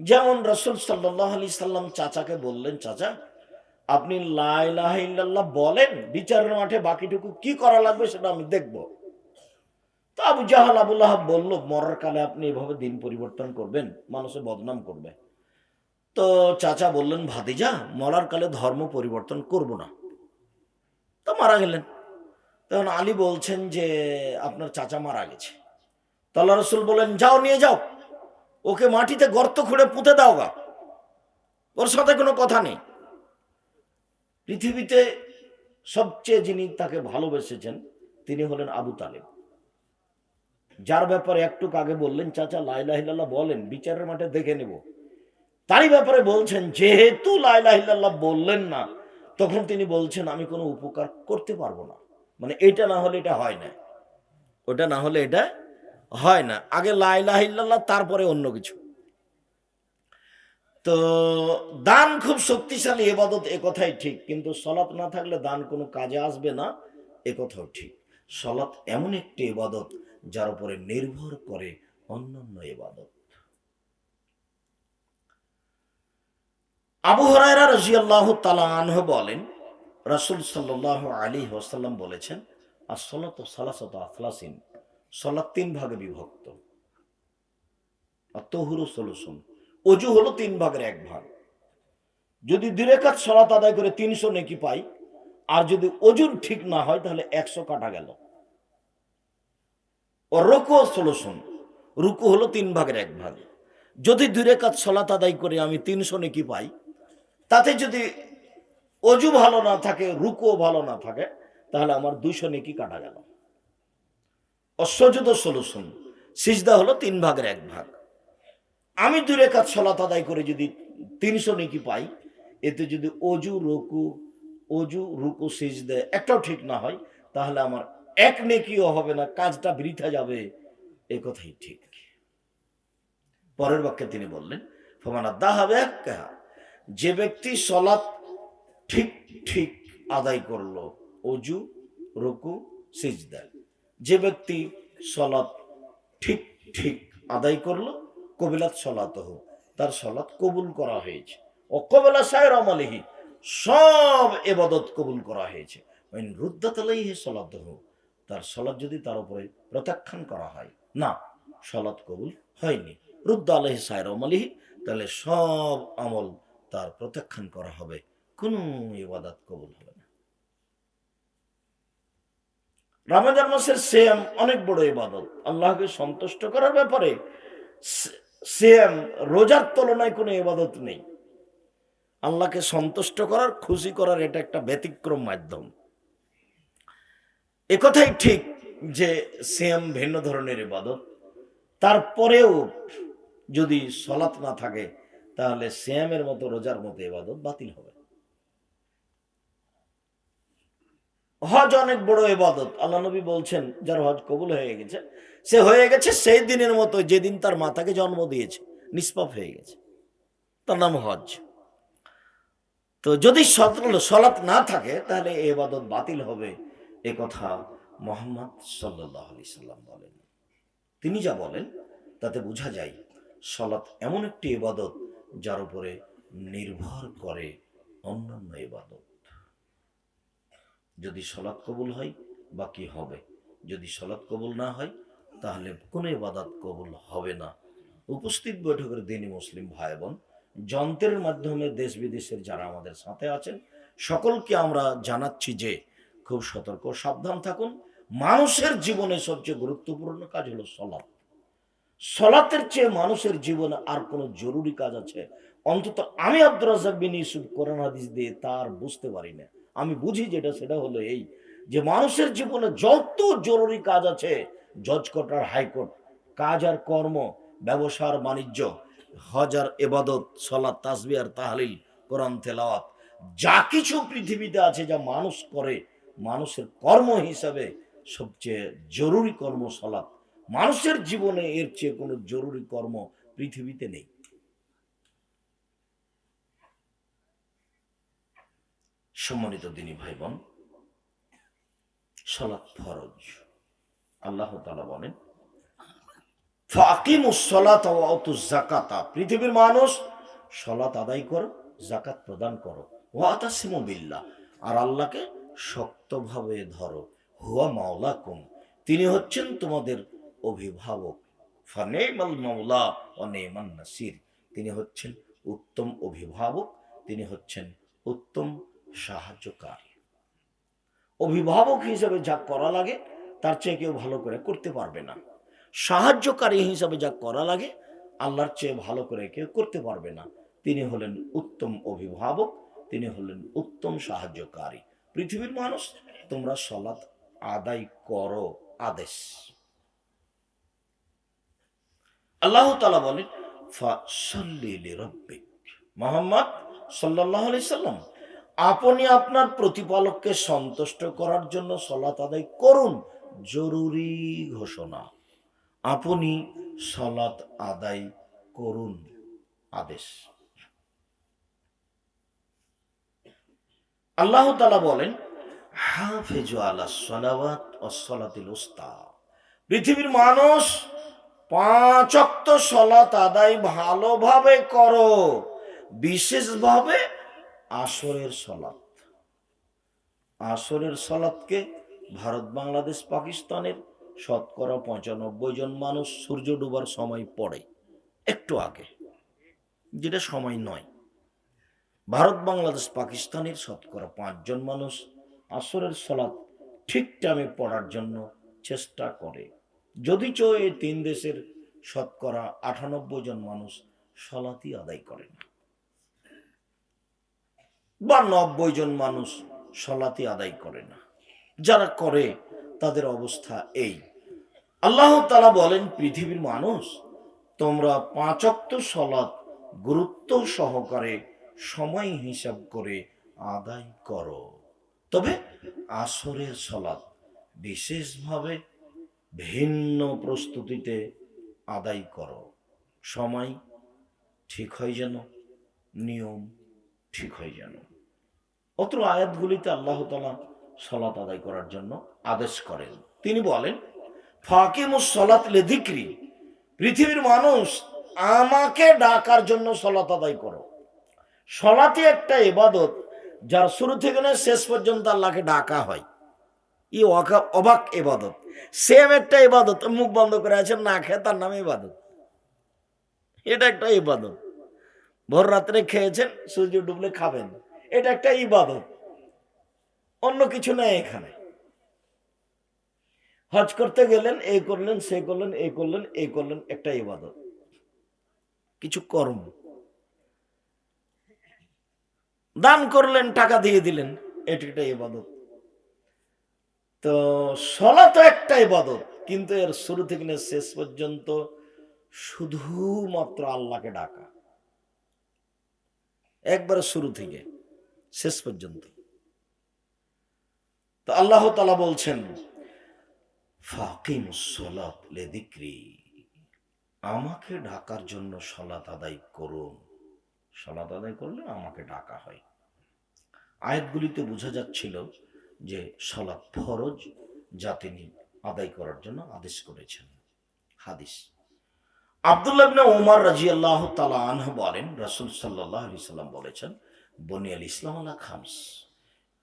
যেমন রাসূল সাল্লাল্লাহু আলাইহি সাল্লাম চাচাকে বললেন, চাচা আপনি লা ইলাহা ইল্লাল্লাহ বলেন, বিচারের মাঠে বাকিটুকু কি করা লাগবে সেটা আমি দেখব। তো আবু জাহাল আবু লাহাব বলল, মরার কালে আপনি এভাবে দিন পরিবর্তন করবেন, মানুষে বদনাম করবে। তো চাচা বললেন, ভাতিজা মরার কালে ধর্ম পরিবর্তন করব না। তো মারা গেলেন। তখন আলী বলছেন যে আপনার চাচা মারা গেছে। তো আল্লাহ রসুল বলেন, যাও নিয়ে যাও, ওকে মাটিতে গর্ত খুঁড়ে পুঁতে দাও গা, ওর সাথে কোনো কথা নেই। পৃথিবীতে সবচেয়ে যিনি তাকে ভালোবেসেছেন তিনি হলেন আবু তালেব, যার ব্যাপারে একটু আগে বললেন চাচা লা ইলাহা ইল্লাল্লাহ বলেন, বিচারের মাঠে দেখে নেব। তারই ব্যাপারে বলছেন যেহেতু লা ইলাহা ইল্লাল্লাহ বললেন না, তখন তিনি বলছেন আমি কোনো উপকার করতে পারবো না, মানে এটা না হলে এটা হয় না, ওটা না হলে এটা হয় না। আগে লা ইলাহা ইল্লাল্লাহ, তারপরে অন্য কিছু। তো দান খুব শক্তিশালী ইবাদত, এ কথাই ঠিক, কিন্তু সলাত না থাকলে দান কোনো কাজে আসবে না, এ কথাও ঠিক। সলাত এমন একটি ইবাদত যার উপরে নির্ভর করে অন্যান্য ইবাদত। আবু হুরায়রা রাদিয়াল্লাহু তাআলা আনহু বলেন, রাসূল সাল্লাল্লাহু আলাইহি ওয়াসাল্লাম বলেছেন, as-salatu salasatu আথলাসিন, সালাত তিন ভাগে বিভক্ত। at-তুহuru সলুসুন, ওযু হলো তিন ভাগের এক ভাগ। যদি 2 রাকাত সালাত আদায় করে 300 নেকি পাই, আর যদি ওযুর ঠিক না হয় তাহলে 100 কাটা গেল। ও রুকু সলুসুন, রুকু হলো তিন ভাগের এক ভাগ। যদি 2 রাকাত সালাত আদায় করে আমি 300 নেকি পাই, তাতে যদি অজু ভালো না থাকে, রুকুও ভালো না থাকে, তাহলে আমার 200 নেকি কাটা গেল। অসজুদ সলুসুন, সিজদা হলো তিন ভাগের এক ভাগ। আমি 2 রাকাত সালাত আদায় করে যদি 300 নেকি পাই, এতে যদি অজু রুকু সিজদা একটাও ঠিক না হয়, তাহলে আমার এক নেকিও হবে না, কাজটা বৃথা যাবে, এ কথাই ঠিক। পরের বাক্যে তিনি বললেন, ফমানা দাহাবে, যে ব্যক্তি সলাত ঠিক ঠিক আদায় করলো, অজু রুকু সিজদা, যে ব্যক্তি সলাত ঠিক ঠিক আদায় করলো, কবিলাত সলাতহু, তার সলাত কবুল করা হয়েছে। ও কবলা সায়ের আমলিহি, সব ইবাদত কবুল করা হয়েছে। ওয়াইন রুদ্দাত আলাইহি সলাতহু, তার সলাত যদি তার উপরে প্রত্যাখ্যান করা হয়, না সলাত কবুল হয়নি, রুদ্দা আলাইহি সায়ের আমলিহি, তাহলে সব আমল তার প্রত্যাখ্যান করা হবে, কোনো ইবাদত কবুল হবে না। রমজান মাসের সিয়াম অনেক বড় ইবাদত, আল্লাহকে সন্তুষ্ট করার ব্যাপারে সিয়াম রোজার তুলনায় কোনো ইবাদত নেই। আল্লাহকে সন্তুষ্ট করার, খুশি করার এটা একটা ব্যতিক্রম মাধ্যম। একথাই ঠিক যে সিয়াম ভিন্ন ধরনের ইবাদত, তারপরেও যদি সলাত না থাকে তাহলে সিয়ামের মতো রোজার মতো ইবাদত বাতিল হবে। হজ অনেক বড় ইবাদত, আল্লাহ নবী বলছেন যার হজ কবুল হয়ে গেছে, সে হয়ে গেছে সেই দিনের মতো যেদিন তার মাতাকে জন্ম দিয়েছে, নিষ্পাপ হয়ে গেছে, তার নাম হজ। তো যদি সলাত না থাকে তাহলে এই ইবাদত বাতিল হবে, এ কথা মুহাম্মদ সাল্লাল্লাহু আলাইহি সাল্লাম বলেন। তিনি যা বলেন তাতে বোঝা যায় সলাত এমন একটি ইবাদত যার উপরে নির্ভর করে অন্যান্য ইবাদত। যদি সলাৎ কবুল হয় বাকি হবে, যদি সলাৎ কবুল না হয় তাহলে কোনো ইবাদত কবুল হবে না। উপস্থিত বৈঠকের দিনী মুসলিম ভাই বোন, যন্ত্রের মাধ্যমে দেশ বিদেশের যারা আমাদের সাথে আছেন, সকলকে আমরা জানাচ্ছি যে খুব সতর্ক সাবধান থাকুন। মানুষের জীবনে সবচেয়ে গুরুত্বপূর্ণ কাজ হলো সলাৎ। সলাতের চেয়ে মানুষের জীবনে আর কোনো জরুরি কাজ আছে? অন্তত আমি আব্দুর রাজ্জাক বিন ইউসুফ কোরআন হাদিস দিয়ে তার বুঝতে পারি না। আমি বুঝি যেটা, সেটা হলো এই যে মানুষের জীবনে যত জরুরি কাজ আছে, জজ কোর্ট আর হাইকোর্ট, কাজ আর কর্ম, ব্যবসা আর বাণিজ্য, হজ আর ইবাদত, সালাত তাসবিহ আর তাহলিল, কোরআন তেলাওয়াত, যা কিছু পৃথিবীতে আছে যা মানুষ করে, মানুষের কর্ম হিসাবে সবচেয়ে জরুরি কর্ম সালাত। মানুষের জীবনে এর চেয়ে কোনো জরুরি কর্ম পৃথিবীতে নেই। সম্মানিত দিনী ভাই বোন, সালাত ফরজ। আল্লাহ তাআলা বলেন, ফাকিমুস সালাতা ওয়া আতুজ যাকাতা, পৃথিবীর মানুষ সালাত আদায় করো, যাকাত প্রদান করো, ওয়া তাসিমু বিল্লাহ, আর আল্লাহকে শক্তভাবে ধরো, হুয়া মাওলাকুম, তিনি হচ্ছেন তোমাদের অভিভাবক, ফানিমাল মাওলা ওয়া নিমান নাসির, তিনি হচ্ছেন উত্তম অভিভাবক, তিনি হচ্ছেন উত্তম সাহায্যকারী। অভিভাবক হিসেবে যা করা লাগে তার চেয়ে কেউ ভালো করে করতে পারবে না। সাহায্যকারী হিসাবে যা করা লাগে আল্লাহর চেয়ে ভালো করে কেউ করতে পারবে না। তিনি হলেন উত্তম অভিভাবক, তিনি হলেন উত্তম সাহায্যকারী। পৃথিবীর মানুষ তোমরা সালাত আদায় করো, আদেশ। আল্লাহ তাআলা বলেন ফাসাল্লি লিরাব্বিক, মুহাম্মদ সাল্লাল্লাহু আলাইহি সাল্লাম, আপনি আপনার প্রতিপালককে সন্তুষ্ট করার জন্য সালাত আদায় করুন, জরুরি ঘোষণা। আপনি সালাত আদায় করুন, আদেশ। আল্লাহ তাআলা বলেন হাফিজু আলাস সালাওয়াত ওয়াস সালাতিল উস্তা, পৃথিবীর মানুষ 5 ওয়াক্ত সালাত আদায় ভালোভাবে করো, বিশেষভাবে আসরের সালাত। আসরের সালাতকে ভারত, বাংলাদেশ, পাকিস্তানের 95% জন মানুষ সূর্য ডোবার সময় পড়ে, একটু আগে, যেটা সময় নয়। ভারত, বাংলাদেশ, পাকিস্তানের 5 জন মানুষ আসরের সালাত ঠিক টাইমে পড়ার জন্য চেষ্টা করে, যদিচ এই 3 দেশের 98% জন মানুষ সালাতই আদায় করে না, বা 90 জন মানুষ সালাতই আদায় করে না। যারা করে তাদের অবস্থা এই। আল্লাহ তাআলা বলেন পৃথিবীর মানুষ তোমরা 5 ওয়াক্ত সালাত গুরুত্ব সহকারে সময় হিসাব করে আদায় করো, তবে আসরের সালাত বিশেষভাবে ভিন্ন প্রস্তুতিতে আদায় করো, সময় ঠিক হয় যেন, নিয়ম ঠিক হয় যেন। অত্র আয়াতগুলিতে আল্লাহ তাআলা সালাত আদায় করার জন্য আদেশ করেন। তিনি বলেন ফাকিমুস সালাত লিযিকরি, পৃথিবীর মানুষ আমাকে ডাকার জন্য সালাত আদায় করো। সালাতই একটা ইবাদত যার শুরু থেকে শেষ পর্যন্ত আল্লাহকে ডাকা হয়। ই অবাক ইবাদত, সেম একটা ইবাদত। মুখ বন্ধ করে আছেন, না খেয়ে, তার নামে ইবাদত। এটা একটা ইবাদত। ভোর রাত্রে খেয়েছেন, সূর্য ডুবলে খাবেন, এটা একটা ইবাদত, অন্য কিছু নেই এখানে। হজ করতে গেলেন, এই করলেন, সে করলেন, এই করলেন, এই করলেন, একটা ইবাদত, কিছু কর্ম। দান করলেন, টাকা দিয়ে দিলেন, এটা একটা ইবাদত। তো সালাত তো একটা ইবাদত, কিন্তু এর শুরু থেকে শেষ পর্যন্ত শুধুমাত্র আল্লাহকে ডাকা, একবারে শুরু থেকে শেষ পর্যন্ত। তো আল্লাহ তাআলা বলছেন ফাকিমুস সালাত লিযিকরি, আমাকে ডাকার জন্য সালাত আদায় করুন। সালাত আদায় করলে আমাকে ডাকা হয়। আয়াতগুলিতে বোঝা যাচ্ছিল যে সালাত ফরজ, যা তিনি আদায় করার জন্য আদেশ করেছেন। হাদিস আব্দুল্লাহ ইবনে ওমর রাদিয়াল্লাহু তাআলা আনহু বলেন রাসূল সাল্লাল্লাহু আলাইহি সাল্লাম বলেছেন বুনিয়াল ইসলাম আলা খামস,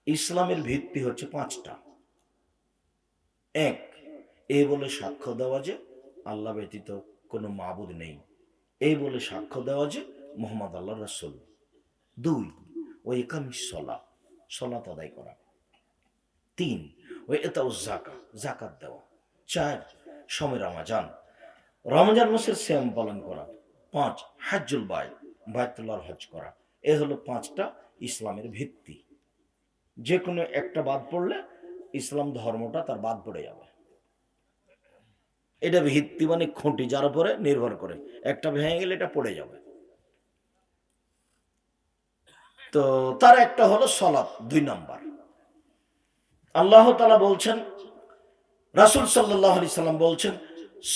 ইসলামের ভিত্তি হচ্ছে 5টা। 1, এই বলে সাক্ষ্য দেওয়া যে আল্লাহ ব্যতীত কোনো মাবুদ নেই, এই বলে সাক্ষ্য দেওয়া যে মুহাম্মদ আল্লাহর রাসূল। 2, ওই ইকামিস সালাত, সালাত আদায় করা। 3, ওই ইতাউজ যাকাত, যাকাত দেওয়া। 4, শমে রমজান, রমজান মাসের সিয়াম পালন করা। 5, হজ্জুল বাইত, বাইতুল্লাহর হজ করা। এ হলো 5টা ইসলামের ভিত্তি। যে কোনো একটা বাদ পড়লে ইসলাম ধর্মটা তার বাদ পড়ে যাবে। এটা ভিত্তি মানে খুঁটি, যার উপরে নির্ভর করে। একটা ভেঙে গেলে এটা পড়ে যাবে। তো তার একটা হলো সালাত, 2 নাম্বার। আল্লাহ তাআলা বলছেন, রাসূল সাল্লাল্লাহু আলাইহি সাল্লাম বলছেন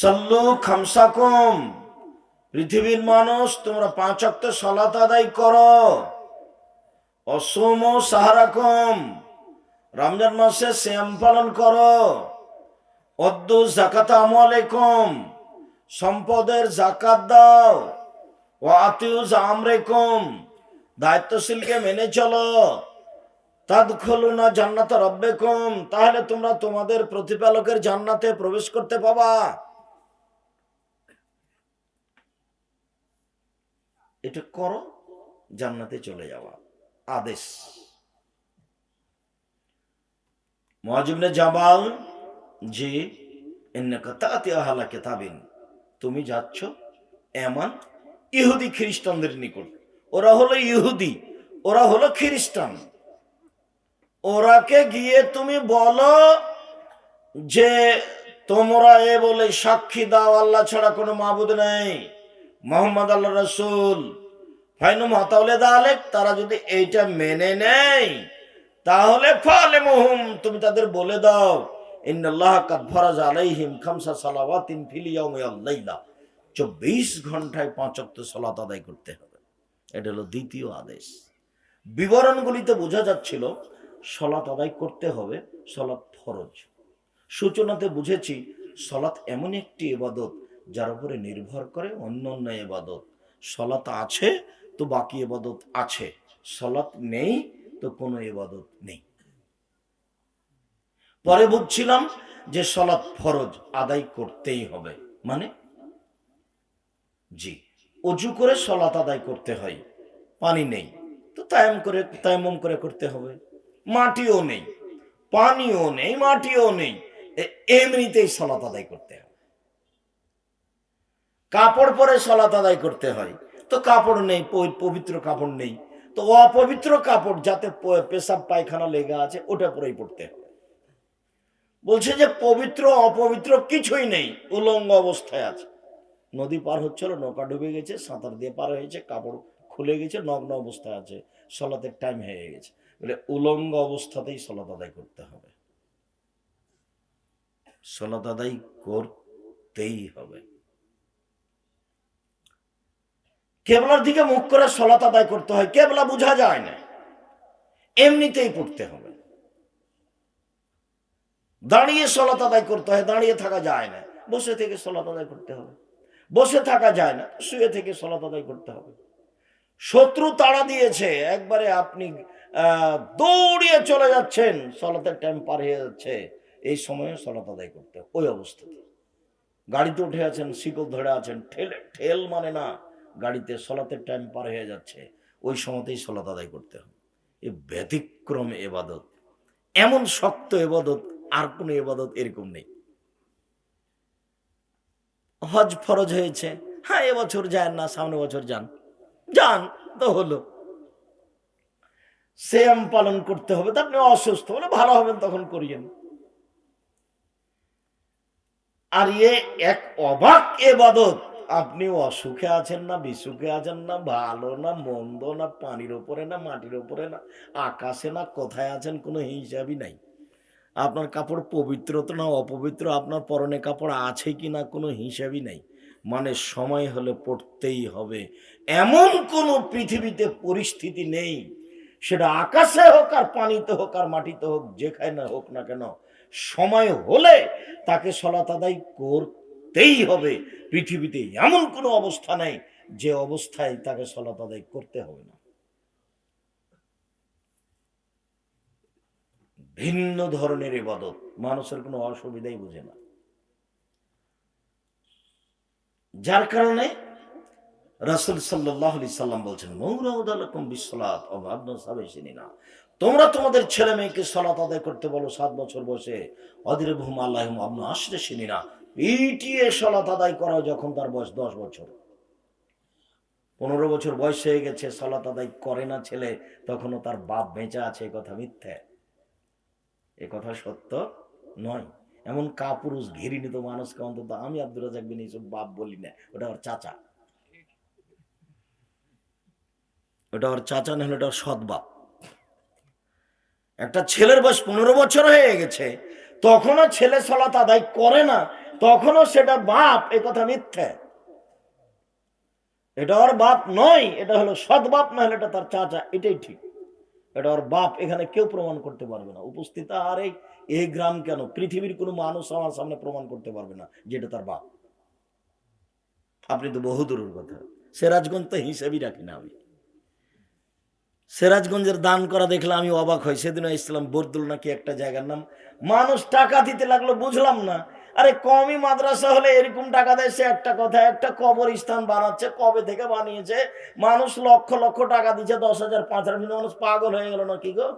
সাল্লু খামসাকুম, পৃথিবীর মানুষ তোমরা 5 ওয়াক্ত সালাত আদায় করো। অসুমু সাহারাকুম, রমজান মাসে সিয়াম পালন করো। অদ্দু যাকাত আমওয়ালিকুম, সম্পদের জাকাত দাও। ওয়া আতিউ আমরিকুম, দায়িত্বশীলকে মেনে চলো। তাদখুলুনা জান্নাতা রাব্বিকুম, তাহলে তোমরা তোমাদের প্রতিপালকের জান্নাতে প্রবেশ করতে পাবা। এটা করো, জান্নাতে চলে যাওয়া আদেশ। মুআয ইবনে জাবাল, জি, ইন্নাকা তাতি আহলা কিতাবিন, তুমি যাচ্ছ এমন ইহুদি খ্রিস্টানদের নিকট। ওরা হলো ইহুদি, ওরা হলো খ্রিস্টান। ওরাকে গিয়ে তুমি বলো যে তোমরা এ বলে সাক্ষী দাও আল্লাহ ছাড়া কোনো মাবুদ নেই, মুহাম্মদ আল্লাহ রাসূল। ফাইনুম হাতাউলে দালেক, তারা যদি এইটা মেনে নেয় তাহলে ফালেমুহুম, তুমি তাদের বলে দাও ইন্নাল্লাহ কাদ ফারাজা আলাইহিম খামসা সালাওয়াতিন ফিল ইয়াউমি ওয়াল লাইলা, 24 ঘন্টায় 5 ওয়াক্ত সালাত আদায় করতে হবে। এটা হলো দ্বিতীয় আদেশ। বিবরণগুলিতে বোঝা যাচ্ছিল সালাত আদায় করতে হবে, সালাত ফরজ। সূচনাতে বুঝেছি সালাত এমন একটি ইবাদত যার উপরে নির্ভর করে অন্য অন্য ইবাদত। সালাত আছে তো বাকি ইবাদত আছে, সালাত নেই তো কোনো ইবাদত নেই। পরে বুঝছিলাম যে সালাত ফরজ, আদায় করতেই হবে। মানে জি, অজু করে সালাত আদায় করতে হয়, পানি নেই তো তায়াম্মুম করে করতে হবে। মাটিও নেই, পানিও নেই, মাটিও নেই, এমনিতেই সালাত আদায় করতে হবে। কাপড় পরে সালাত আদায় করতে হয়, তো কাপড় নেই, পবিত্র কাপড় নেই, তো অপবিত্র কাপড় যাতে পেশাব পায়খানা লেগে আছে ওটা পরেই পড়তে হবে। বলছে যে পবিত্র অপবিত্র কিছুই নেই, উলঙ্গ অবস্থায় আছে। নদী পার হচ্ছিল, নৌকা ডুবে গেছে, সাঁতার দিয়ে পার হয়েছে, কাপড় খুলে গেছে, নগ্ন অবস্থায় আছে, সালাতের টাইম হয়ে গেছে, বলে উলঙ্গ অবস্থাতেই সালাত আদায় করতে হবে। সালাত আদায় করতেই হবে। কেবলার দিকে মুখ করে সালাত আদায় করতে হয়, কেবলা বোঝা যায় না, এমনিতেই পড়তে হবে। দাঁড়িয়ে সালাত আদায় করতে হয়, দাঁড়িয়ে থাকা যায় না, বসে থেকে সালাত আদায় করতে হবে। বসে থাকা যায় না, শুয়ে থেকে সালাত আদায় করতে হবে। শত্রু তাড়া দিয়েছে, একবারে আপনি দৌড়িয়ে চলে যাচ্ছেন, সালাতের টাইম পার হয়ে যাচ্ছে, এই সময়ে সালাত আদায় করতে হবে। ওই অবস্থাতে গাড়িতে উঠে আছেন, শিকল ধরে আছেন, ঠেল মানে না, গাড়িতে সালাতের টাইম পার হয়ে যাচ্ছে, ওই সময়তেই সালাত আদায় করতে হবে। এই ব্যতিক্রম ইবাদত, এমন শক্ত ইবাদত আর কোন ইবাদত এরকম নেই। হজ ফরজ হয়েছে, হ্যাঁ এবছর যান না, সামনে বছর যান, যান তো হলো। সিয়াম পালন করতে হবে, তা আপনি অসুস্থ হলে ভালো হবেন তখন করিয়েন। আর এক অবাক ইবাদত, আপনি অসুখে আছেন না বিসুখে আছেন না, ভালো না মন্দ না, পানির উপরে না মাটির উপরে না, আকাশে না, কোথায় আছেন কোনো হিসাবই নাই। আপনার কাপড় পবিত্র তো না অপবিত্র, আপনার পরনে কাপড় আছে কি না কোনো হিসাবই নাই, মানে সময় হলে পড়তেই হবে। এমন কোনো পৃথিবীতে পরিস্থিতি নেই, সেটা আকাশে হোক আর পানিতে হোক আর মাটিতে হোক, যেখানে হোক না কেন, সময় হলে তাকে সালাত আদায় করতেই হবে। পৃথিবীতে এমন কোনো অবস্থা নেই যে অবস্থায় তাকে সালাত আদায় করতে হবে না। ভিন্ন ধরনের ইবাদত, মানুষের কোনো অসুবিধাই বুঝে না। যার কারণে রাসূল সাল্লাল্লাহু আলাইহি সাল্লাম বলছেন, মৌরাউদালাকুম বিসসালাত ওয়া আবনাসাবিসিনা, তোমরা তোমাদের ছেলে মেয়েকে সালাত আদায় করতে বলো 7 বছর বয়সে, অদিরবহুম আল্লাহুম আবনা আশরিসিনা, পিটিয়ে সালাত আদায় করা যখন তার বয়স 10 বছর। 15 বছর বয়স হয়ে গেছে, সালাত আদায় করে না ছেলে, তখনও তার বাপ বেঁচে আছে, এ কথা মিথ্যা, এ কথা সত্য নয়। এমন কাপুরুষ ঘৃণিত মানুষকে অন্তত আমি আব্দুর রাজ্জাক বিন ইউসুফ বাপ বলি না, ওটা ওর চাচা, ওটা ওর চাচা না হলে ওটা সৎ বাপ। একটা ছেলের বয়স 15 বছর হয়ে গেছে, তখনও ছেলে সালাত আদায় করে না, তখনও সেটা বাপ, এ কথা মিথ্যা। এটা ওর বাপ নয়, এটা হলো সৎ বাপ, না হলে এটা তার চাচা, এটাই ঠিক। এটা ওর বাপ, এখানে কেউ প্রমাণ করতে পারবে না। উপস্থিত আর এই গ্রাম কেন, পৃথিবীর কোনো মানুষ আমার সামনে প্রমাণ করতে পারবে না যে এটা তার বাপ। আপনি তো বহুদূরের কথা। সিরাজগঞ্জ তো হিসেবই রাখি না আমি। সিরাজগঞ্জের দান করা দেখলে আমি অবাক হই। সেদিনও ইসলাম বরদুল নাকি একটা জায়গার নাম, মানুষ টাকা দিতে লাগলো, বুঝলাম না। আরে কমই মাদ্রাসা হলে এরকম টাকা দেয়, সে একটা কথা, একটা কবরস্থান বানাচ্ছে, কবে থেকে বানিয়েছে, মানুষ লক্ষ লক্ষ টাকা দিচ্ছে, 10,000 5,000, মানুষ পাগল হয়ে গেল নাকি গো।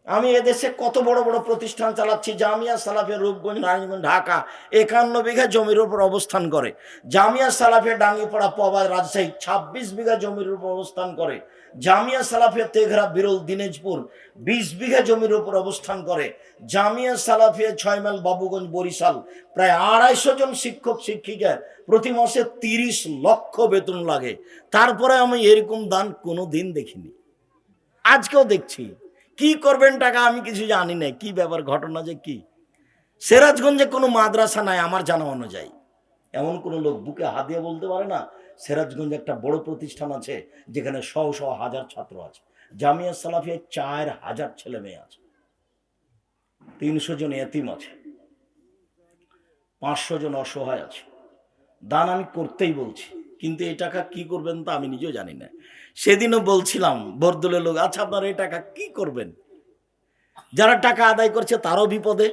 আমি এদেশে কত বড় বড় প্রতিষ্ঠান চালাচ্ছি, জামিয়া সালাফিয়া রূপগঞ্জ, নারায়ণগঞ্জ, ঢাকা 51 বিঘা জমির উপর অবস্থান করে। জামিয়া সালাফিয়া ডাঙ্গিপাড়া, পবা, রাজশাহী 26 বিঘা জমির উপর অবস্থান করে। জামিয়া সালাফিয়া তেঘরা, বিরল, দিনাজপুর 20 বিঘা জমির উপর অবস্থান করে। জামিয়া সালাফিয়া 6 মাইল, বাবুগঞ্জ, বরিশাল প্রায় 250 জন শিক্ষক শিক্ষিকা, প্রতি মাসে 30 লক্ষ বেতন লাগে। তারপরে আমি এরকম দান কোনো দিন দেখিনি, আজকেও দেখছি। কি করবেন টাকা আমি কিছু জানি না, কি ব্যাপার, ঘটনা যে কি। সিরাজগঞ্জে কোনো মাদ্রাসা নাই আমার জানা অনুযায়ী। এমন কোনো লোক বুকে হাত দিয়ে বলতে পারে না সিরাজগঞ্জে একটা বড় প্রতিষ্ঠান আছে যেখানে শহ শহ হাজার ছাত্র আছে। জামিয়া সালাফিয়া 4,000 ছেলে মেয়ে আছে, 300 জন এতিম আছে, 500 জন অসহায় আছে। দান আমি করতেই বলছি, কিন্তু এই টাকা কি করবেন তা আমি নিজেও জানি না। সেদিনও বলছিলাম বরদলের লোক, আচ্ছা আপনারা এই টাকা কি করবেন? যারা টাকা আদায় করছে তারাও বিপদে,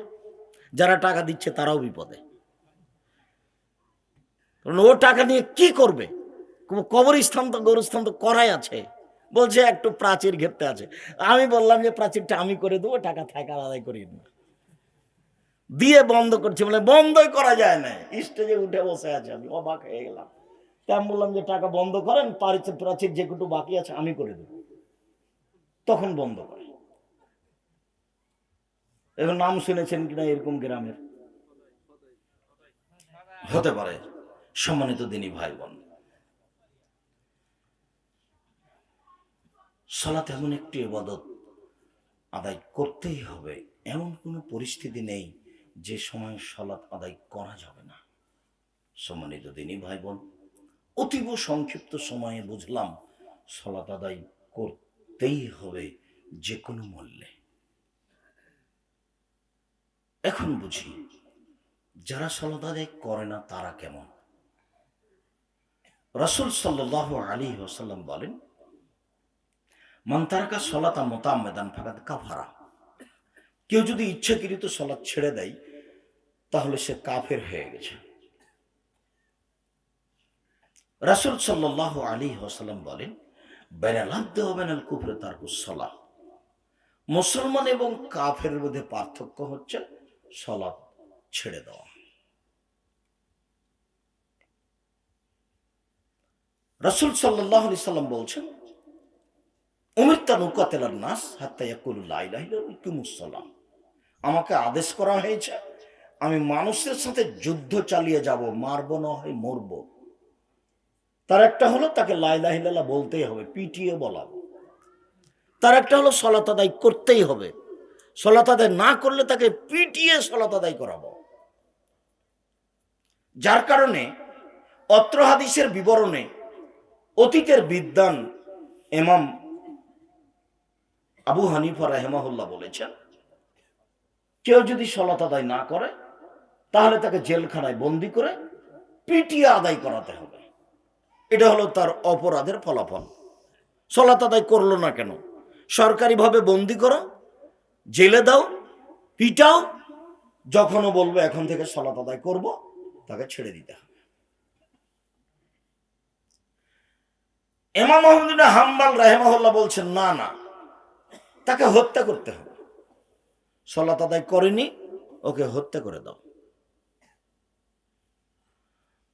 যারা টাকা দিচ্ছে তারাও বিপদে। ও টাকা নিয়ে কি করবে? কবরস্থান তো, গোরস্থান তো করাই আছে। বলছে একটু প্রাচীর ঘেরতে আছে। আমি বললাম যে প্রাচীরটা আমি করে দেবো, টাকা থাকা আদায় করি না, দিয়ে বন্ধ করছে, বলে বন্ধই করা যায় না। স্টেজে উঠে বসে আছে, আমি অবাক হয়ে গেলাম। তা আমি বললাম যে টাকা বন্ধ করেন, প্রাচীর যেটুকু বাকি আছে আমি করে দেবো, তখন বন্ধ করে। এখন নাম শুনেছেন কিনা এরকম গ্রামের, হতে পারে। সম্মানিত দিনী ভাই বোন, সালাত এমন একটি ইবাদত, আদায় করতেই হবে। এমন কোনো পরিস্থিতি নেই যে সময় সালাত আদায় করা যাবে না। সম্মানিত দিনী ভাই বোন, অতীব সংক্ষিপ্ত সময়ে বুঝলাম সালাত আদায় করতেই হবে যে কোনো মূল্যে। এখন বুঝি যারা সালাত আদায় করে না তারা কেমন। রাসূল সাল্লাল্লাহু আলাইহি ওয়াসাল্লাম বলেন, মান তারাকা সালাতা মুতাআম্মিদান ফাকাদ কাফারা। কেউ যদি ইচ্ছাকৃত সালাত ছেড়ে দেয় তাহলে সে কাফের হয়ে গেছে। রাসূল সাল্লাল্লাহু আলাইহি ওয়াসাল্লাম বলেন, বাইনাল আবদি ওয়া বাইনাল কুফরি তারকুস সালাহ। মুসলমান এবং কাফেরের মধ্যে পার্থক্য হচ্ছে সালাত ছেড়ে দেওয়া। রাসূল সাল্লাল্লাহু আলাইহি সাল্লাম বলছেন, উমিরতু আন উকাতিলান নাস হাত্তা ইয়াকুলু লা ইলাহা ইল্লাল্লাহ ওয়া ইকিমুস সালাহ। আমাকে আদেশ করা হয়েছে আমি মানুষের সাথে যুদ্ধ চালিয়ে যাব, মারবো না হয় মরবো। তার একটা হলো তাকে লা ইলাহা ইল্লাল্লাহ বলতেই হবে, পিটিয়ে বলাবো। তার একটা হলো সালাত আদায় করতেই হবে, সালাত আদায় না করলে তাকে পিটিয়ে সালাত আদায় করাবো। যার কারণে অত্র হাদিসের বিবরণে অতীতের বিদ্বান ইমাম আবু হানিফা রাহিমাহুল্লাহ বলেছেন, কেউ যদি সালাত আদায় না করে তাহলে তাকে জেলখানায় বন্দি করে পিটিয়ে আদায় করাতে হবে। এটা হলো তার অপরাধের ফলাফল। সালাত আদায় করলো না কেন, সরকারিভাবে বন্দি করো, জেলে দাও, পিটাও, যখনও বলবো এখন থেকে সালাত আদায় করব তাকে ছেড়ে দিতে হবে। ইমাম আহমদ ইবনে হাম্বল রাহিমাহুল্লাহ বলছেন, না না, তাকে হত্যা করতে হবে। সালাত আদায় করেনি, ওকে হত্যা করে দাও।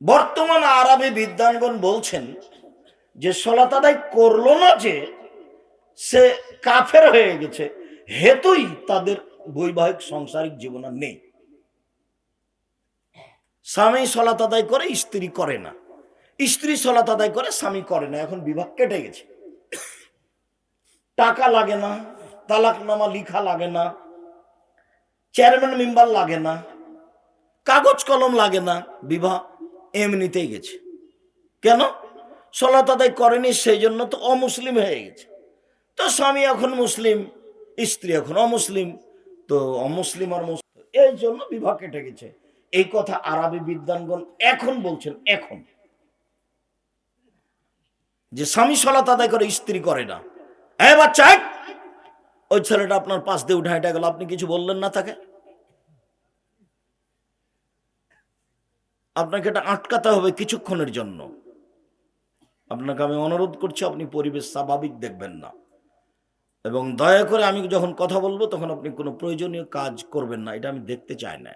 বর্তমান আরবি বিদ্বানগণ বলছেন যে সালাত আদায় করলো না, যে সে কাফের হয়ে গেছে, হেতুই তাদের বৈবাহিক সাংসারিক জীবন আর নেই। স্বামী সালাত আদায় করে, স্ত্রী করে না, স্ত্রী সালাত আদায় করে, স্বামী করে না, এখন বিবাহ কেটে গেছে। টাকা লাগে না, তালাকনামা লিখা লাগে না, চেয়ারম্যান মেম্বার লাগে না, কাগজ কলম লাগে না, বিবাহ এমনিতেই গেছে। কেন? সালাত আদায় করেনি, সেই জন্য তো অমুসলিম হয়ে গেছে। তো স্বামী এখন মুসলিম, স্ত্রী এখন অমুসলিম, তো অমুসলিম আর মুসলিম, এই জন্য বিবাহ কেটে গেছে। এই কথা আরবি বিদ্বানগণ এখন বলছেন। এখন যে স্বামী সালাত আদায় করে স্ত্রী করে না। এ বাচ্চা, ওই ছেলেটা আপনার পাশ দিয়ে উঠে হেঁটে গেল, আপনি কিছু বললেন না তাকে? আপনাকে এটা আটকাতে হবে কিছুক্ষণের জন্য। আপনাকে আমি অনুরোধ করছি, আপনি পরিবেশ স্বাভাবিক দেখবেন না, এবং দয়া করে আমি যখন কথা বলবো তখন আপনি কোনো প্রয়োজনীয় কাজ করবেন না, এটা আমি দেখতে চাই না।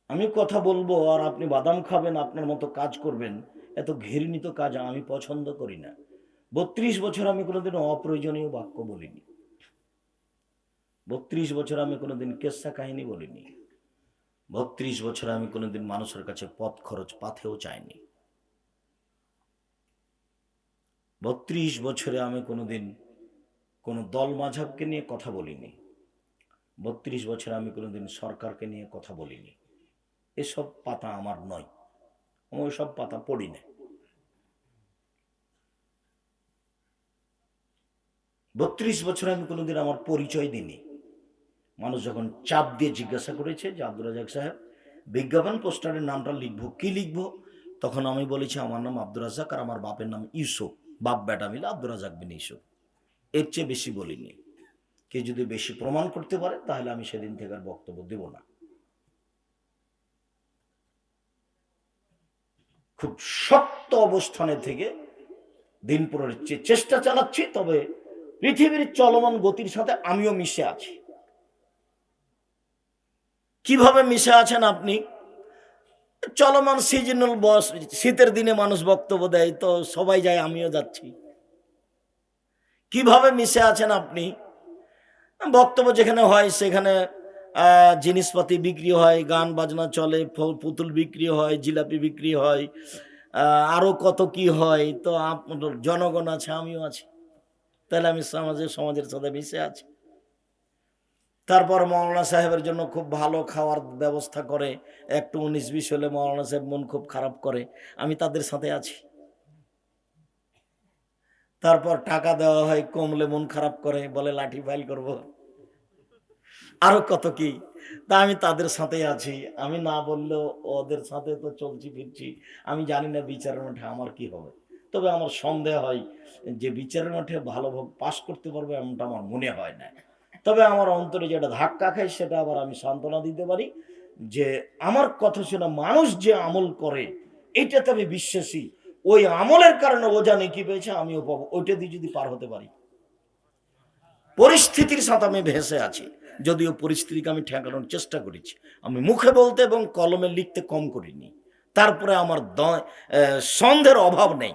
আমি কথা বলবো আর আপনি বাদাম খাবেন, আপনার মতো কাজ করবেন, এত ঘৃণিত কাজ আমি পছন্দ করি না। 32 বছর আমি কোনোদিন অপ্রয়োজনীয় বাক্য বলিনি। 32 বছর আমি কোনোদিন কেসা কাহিনী বলিনি। 32 বছর আমি কোনোদিন মানুষের কাছে পথ খরচ পাথেও চাইনি। 32 বছরে আমি কোনোদিন কোনো দল মাঝাবকে নিয়ে কথা বলিনি। 32 বছরে আমি কোনোদিন সরকারকে নিয়ে কথা বলিনি। এসব পাতা আমার নয়, আমি ওইসব পাতা পড়ি না। 32 বছরে আমি কোনোদিন আমার পরিচয় দিইনি। মানুষ যখন চাপ দিয়ে জিজ্ঞাসা করেছে যে আব্দুর রাজ্জাক সাহেব বিজ্ঞাপন পোস্টারের নামটা লিখবো, কি লিখবো, তখন আমি বলেছি আমার নাম আব্দুর রাজ্জাক আর আমার বাপের নাম ইউসুফ, বাপ বেটা মিলে আব্দুর রাজ্জাক বিন ইউসুফ। এর চেয়ে বেশি বলিনি। কে যদি বেশি প্রমাণ করতে পারে তাহলে আমি সেদিন থেকে আর বক্তব্য দেব না। খুব শক্ত অবস্থানে থেকে দিন পুরোর চেষ্টা চালাচ্ছি, তবে পৃথিবীর চলমান গতির সাথে আমিও মিশে আছি। কিভাবে মিশে আছেন আপনি? চলমান সিজনাল বস, শীতের দিনে মানুষ বক্তব্য দেয়, তো সবাই যায়, আমিও যাচ্ছি। কিভাবে মিশে আছেন আপনি? বক্তব্য যেখানে হয় সেখানে জিনিসপাতি বিক্রি হয়, গান বাজনা চলে, পুতুল বিক্রি হয়, জিলাপি বিক্রি হয়, আরো কত কি হয়। তো জনগণ আছে, আমিও আছি, তাহলে আমি সমাজের সাথে মিশে আছি। তারপর মৌলানা সাহেবের জন্য খুব ভালো খাওয়ার ব্যবস্থা করে, একটু 19-20 হলে মৌলানা সাহেব মন খুব খারাপ করে, আমি তাদের সাথে আছি। তারপর টাকা দেওয়া হয়, কমলে মন খারাপ করে, বলে লাঠি ফাইল করব, আরো কত কি, তা আমি তাদের সাথে আছি। আমি না বললেও ওদের সাথে তো চলছি ফিরছি। আমি জানি না বিচারের মাঠে আমার কি হবে, তবে আমার সন্দেহ হয় যে বিচারের মাঠে ভালোভাবে পাশ করতে পারবে এমনটা আমার মনে হয় না। তবে আমার অন্তরে যেটা ধাক্কা খায় সেটা আবার আমি সান্ত্বনা দিতে পারি যে আমার কথা শুনে মানুষ যে আমল করে এটাতে আমি বিশ্বাসী। ওই আমলের কারণে ও জানে কি পেয়েছে, আমিও পাবো, ওইটা দিয়ে যদি পার হতে পারি। পরিস্থিতির সাথে আমি ভেসে আছি, যদিও পরিস্থিতিকে আমি ঠেকানোর চেষ্টা করেছি। আমি মুখে বলতে এবং কলমে লিখতে কম করিনি। তারপরে আমার সন্দেহের অভাব নেই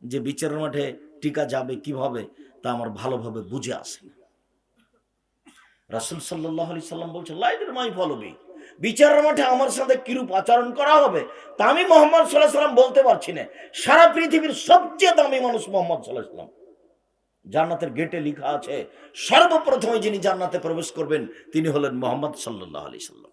যে বিচারের মাঠে টিকা যাবে কিভাবে, তা আমার ভালোভাবে বুঝে আসে না। রাসূল সাল্লাল্লাহু আলাইহি সাল্লাম বলছেন লাইদের মাই ফলবি, বিচারের মাঠে আমার সাথে কিরূপ আচরণ করা হবে তা আমি মুহাম্মদ সাল্লাল্লাহু আলাইহি সাল্লাম বলতে পারছি না। সারা পৃথিবীর সবচেয়ে দামি মানুষ মুহাম্মদ সাল্লাল্লাহু আলাইহি সাল্লাম। জান্নাতের গেটে লেখা আছে সর্বপ্রথমে যিনি জান্নাতে প্রবেশ করবেন তিনি হলেন মুহাম্মদ সাল্লাল্লাহু আলাইহি সাল্লাম।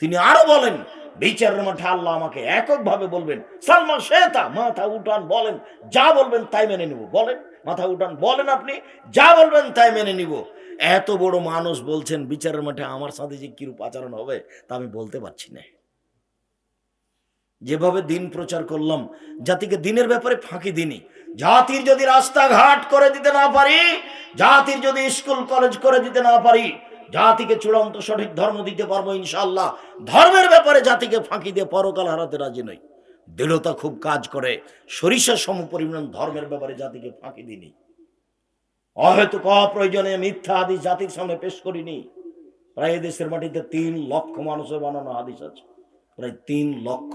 তিনি আরো বলেন বিচারের মাঠে আল্লাহ আমাকে এককভাবে বলবেন সালমা শেতা, মাথা উঠান, বলেন যা বলবেন তাই মেনে নিব। বলেন মাথা উঠান, বলেন আপনি যা বলবেন তাই মেনে নিব। এত বড় মানুষ বলছেন বিচারের মাঠে আমার সাথে যে কিরূপ আচরণ হবে তা আমি বলতে পারছি না। যেভাবে দিন প্রচার করলাম, জাতিকে দিনের ব্যাপারে ফাঁকি দিনি। জাতির যদি রাস্তাঘাট করে দিতে না পারি, জাতির যদি স্কুল কলেজ করে দিতে না পারি, জাতিকে চূড়ান্ত সঠিক ধর্ম দিতে পারবো ইনশাআল্লাহ। ধর্মের ব্যাপারে জাতিকে ফাঁকি দিয়ে পরকাল হারাতে রাজি নই। দৃঢ়তা খুব কাজ করে, সরিষা সম পরিমাণ ধর্মের ব্যাপারে জাতিকে ফাঁকি দিনি। অহেতুক অপ্রয়োজনে মিথ্যা হাদিস জাতির সামনে পেশ করিনি। প্রায় দেশের মাটিতে 3 লক্ষ মানুষের বানানো হাদিস আছে, প্রায় 3 লক্ষ।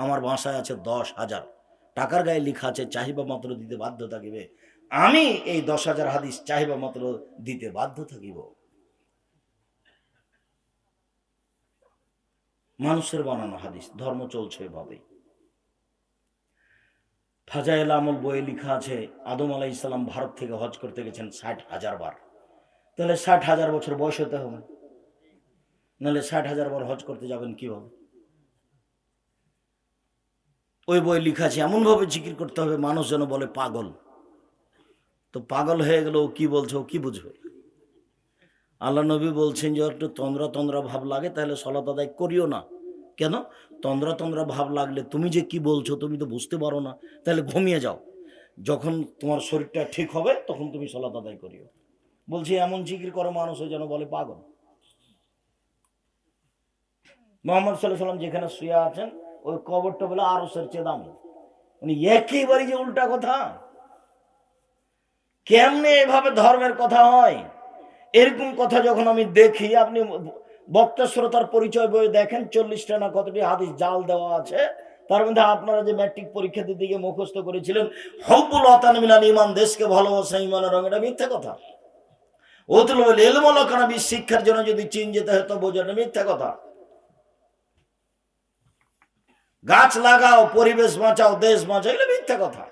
আমার ভাষায় আছে 10,000। টাকার গায়ে লেখা আছে চাহিবা মাত্র দিতে বাধ্য থাকিবে। আমি এই 10,000 হাদিস চাহিবা মাত্র দিতে বাধ্য থাকিব। মানুষের বানানো হাদিস, ধর্ম চলছে এভাবেই। ফাজাইল আমল বইয়ে লেখা আছে আদম আলাইহিস সালাম ভারত থেকে হজ করতে গেছেন 60,000 বার। তাহলে 60,000 বছর বয়স হতে হবে, নাহলে 60,000 বার হজ করতে যাবেন কিভাবে? ওই বই লেখা আছে এমনভাবে জিকির করতে হবে মানুষ যেন বলে পাগল। তো পাগল হয়ে গেল, ও কি বলছে, ও কি বুঝবে? আল্লাহ নবী বলছেন যে একটু তন্দ্রা তন্দ্রা ভাব লাগে তাহলে সলাত আদায় করিও না, কেন? তন্দ্রা তন্দ্রা ভাব লাগলে তুমি যে কি বলছো তুমি তো বুঝতে পারো না, তাহলে ঘুমিয়ে যাও, যখন তোমার শরীরটা ঠিক হবে তখন তুমি সালাত আদায় করিও। বলছি এমন জিকির করো মানুষ যেন বলে পাগল। মোহাম্মদ সাল্লাল্লাহু আলাইহি সাল্লাম যেখানে শুয়ে আছেন ওই কবরটা বলে আরশের চেয়ে দামি, মানে একেবারে যে উল্টা কথা। কেমনে এভাবে ধর্মের কথা হয়? এরকম কথা যখন আমি দেখি, আপনি বক্তা শ্রোতার পরিচয় বই দেখেন, 40টা না কতটি হাদিস জাল দেওয়া আছে। তার মধ্যে আপনারা যে ম্যাট্রিক পরীক্ষা দিতে গিয়ে মুখস্থ করেছিলেন হব্বুল ওয়াতান মিনাল ঈমান, দেশকে ভালোবাসা ঈমানের রং, এটা মিথ্যা কথা। ওতুল ইলমুল কানাবি, শিক্ষার জন্য যদি চীন যেতে হয় তো বোঝাটা মিথ্যা কথা। গাছ লাগাও, পরিবেশ বাঁচাও, দেশ বাঁচাও, এগুলো মিথ্যা কথা।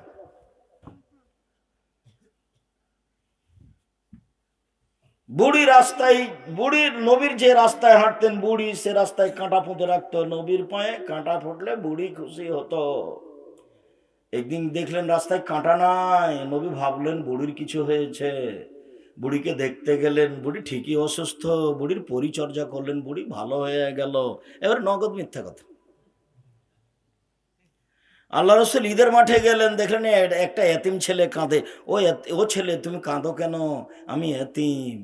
বুড়ি রাস্তায়, বুড়ির নবীর যে রাস্তায় হাঁটতেন বুড়ি, সে রাস্তায় কাঁটা পুঁতে রাখতো, নবীর পায়ে কাঁটা ফুটলে বুড়ি খুশি হতো। একদিন দেখলেন রাস্তায় কাঁটা নাই, নবী ভাবলেন বুড়ির কিছু হয়েছে, বুড়িকে দেখতে গেলেন, বুড়ি ঠিকই অসুস্থ, বুড়ির পরিচর্যা করলেন, বুড়ি ভালো হয়ে গেল। এবার নগদ মিথ্যা কথা। আল্লাহ রসুল ঈদের মাঠে গেলেন, দেখলেন একটা এতিম ছেলে কাঁদে। ও ছেলে তুমি কাঁদো কেন? আমি এতিম।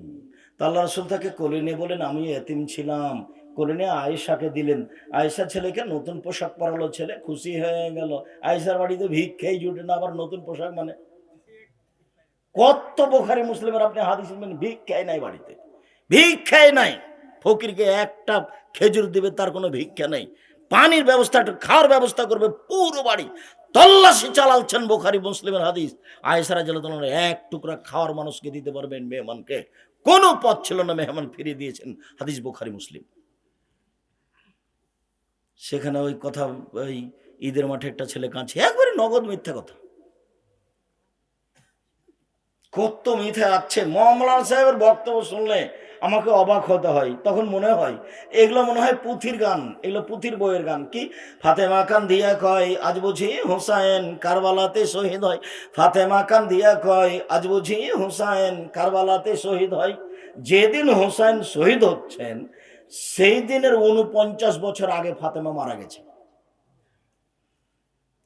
তা আল্লাহ রসুল তাকে কোলে নিয়ে বলেন আমি এতিম ছিলাম। কোলে নিয়ে আয়েশাকে দিলেন। আয়েশা ছেলেকে নতুন পোশাক পরালো, ছেলে খুশি হয়ে গেল। আয়েশার বাড়িতে ভিক্ষাই জুটে না, আবার নতুন পোশাক মানে? কত বুখারী মুসলিমের আপনি হাদিস ভিক্ষাই নাই বাড়িতে, ভিক্ষাই নাই। ফকিরকে একটা খেজুর দিবে, তার কোনো ভিক্ষা নেই। পানির ব্যবস্থা, একটা খাওয়ার ব্যবস্থা করবে, পুরো বাড়ি তল্লাশি চালাচ্ছেন। বুখারী মুসলিমের হাদিস। আয়েশা রাদিয়াল্লাহু তাআলা এক টুকরা খাওয়ার মানুষকে দিতে পারবেন, মেহমানকে? কোনো পথ ছিল না, মেহমান ফিরিয়ে দিয়েছেন। হাদিস বুখারী মুসলিম। সেখানে ওই কথা, ওই ঈদের মাঠে একটা ছেলে কাঁদছে, একবারে নগদ মিথ্যা কথা। কত মিথ্যা আছে। মৌলানা সাহেবের বক্তব্য শুনলে আমাকে অবাক হতে হয়। তখন মনে হয় এগুলো মনে হয় পুঁথির গান, এগুলো পুঁথির বইয়ের গান। কি ফাতেমা কান দিয়া কয় আজ বুঝি হুসাইন কারবালাতে শহীদ হয়, ফাতেমা কান দিয়া কয় আজ বুঝি হুসাইন কারবালাতে শহীদ হয়। যেদিন হুসাইন শহীদ হচ্ছেন সেই দিনের 49 বছর আগে ফাতেমা মারা গেছে।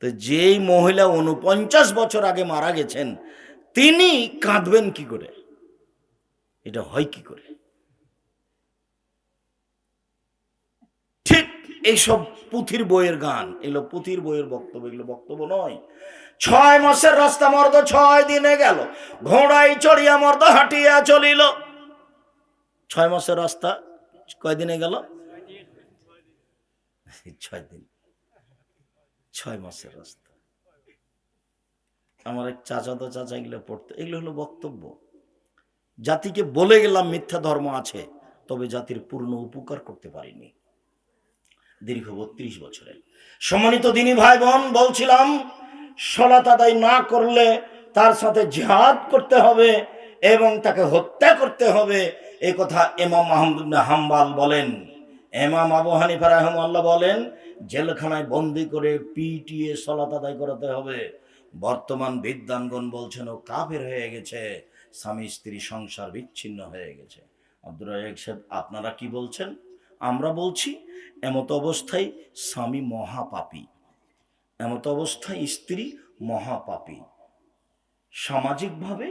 তো যেই মহিলা 49 বছর আগে মারা গেছেন তিনি কাঁদবেন কি করে? এটা হয় কি করে? ঠিক এইসব পুঁথির বইয়ের গান, এগুলো পুঁথির বইয়ের বক্তব্য, এগুলো বক্তব্য নয়। 6 মাসের রাস্তা মর্দ 6 দিনে গেল, ঘোড়ায় চড়িয়া মর্দ হাঁটিয়া চলিল। 6 মাসের রাস্তা কয় দিনে গেল? 6 দিন। 6 মাসের রাস্তা। আমার এক চাচাতো চাচা এগুলো পড়তো। এগুলো হলো বক্তব্য। জাতিকে বলে গেলাম মিথ্যা ধর্ম আছে, তবে জাতির পূর্ণ উপকার করতে পারিনি দীর্ঘ 32 বছরে। সম্মানিত দিনী ভাই বোন, বলছিলাম সালাত আদায় না করলে তার সাথে জিহাদ করতে হবে এবং তাকে হত্যা করতে হবে। এই কথা ইমাম আহমদ ইবনে হাম্বল বলেন। ইমাম আবু হানিফা রাহিমাহুল্লাহ বলেন জেলখানায় বন্দি করে পিটিয়ে সালাত আদায় করাতে হবে। বর্তমান বিদ্বানগণ বলছেন ও কাফের হয়ে গেছে, স্বামী স্ত্রী সংসার বিচ্ছিন্ন হয়ে গেছে। আব্দুর রাজ্জাক সাহেব আপনারা কি বলছেন? আমরা বলছি এমত অবস্থায় স্বামী মহাপাপী, এমত অবস্থায় স্ত্রী মহাপাপী। সামাজিকভাবে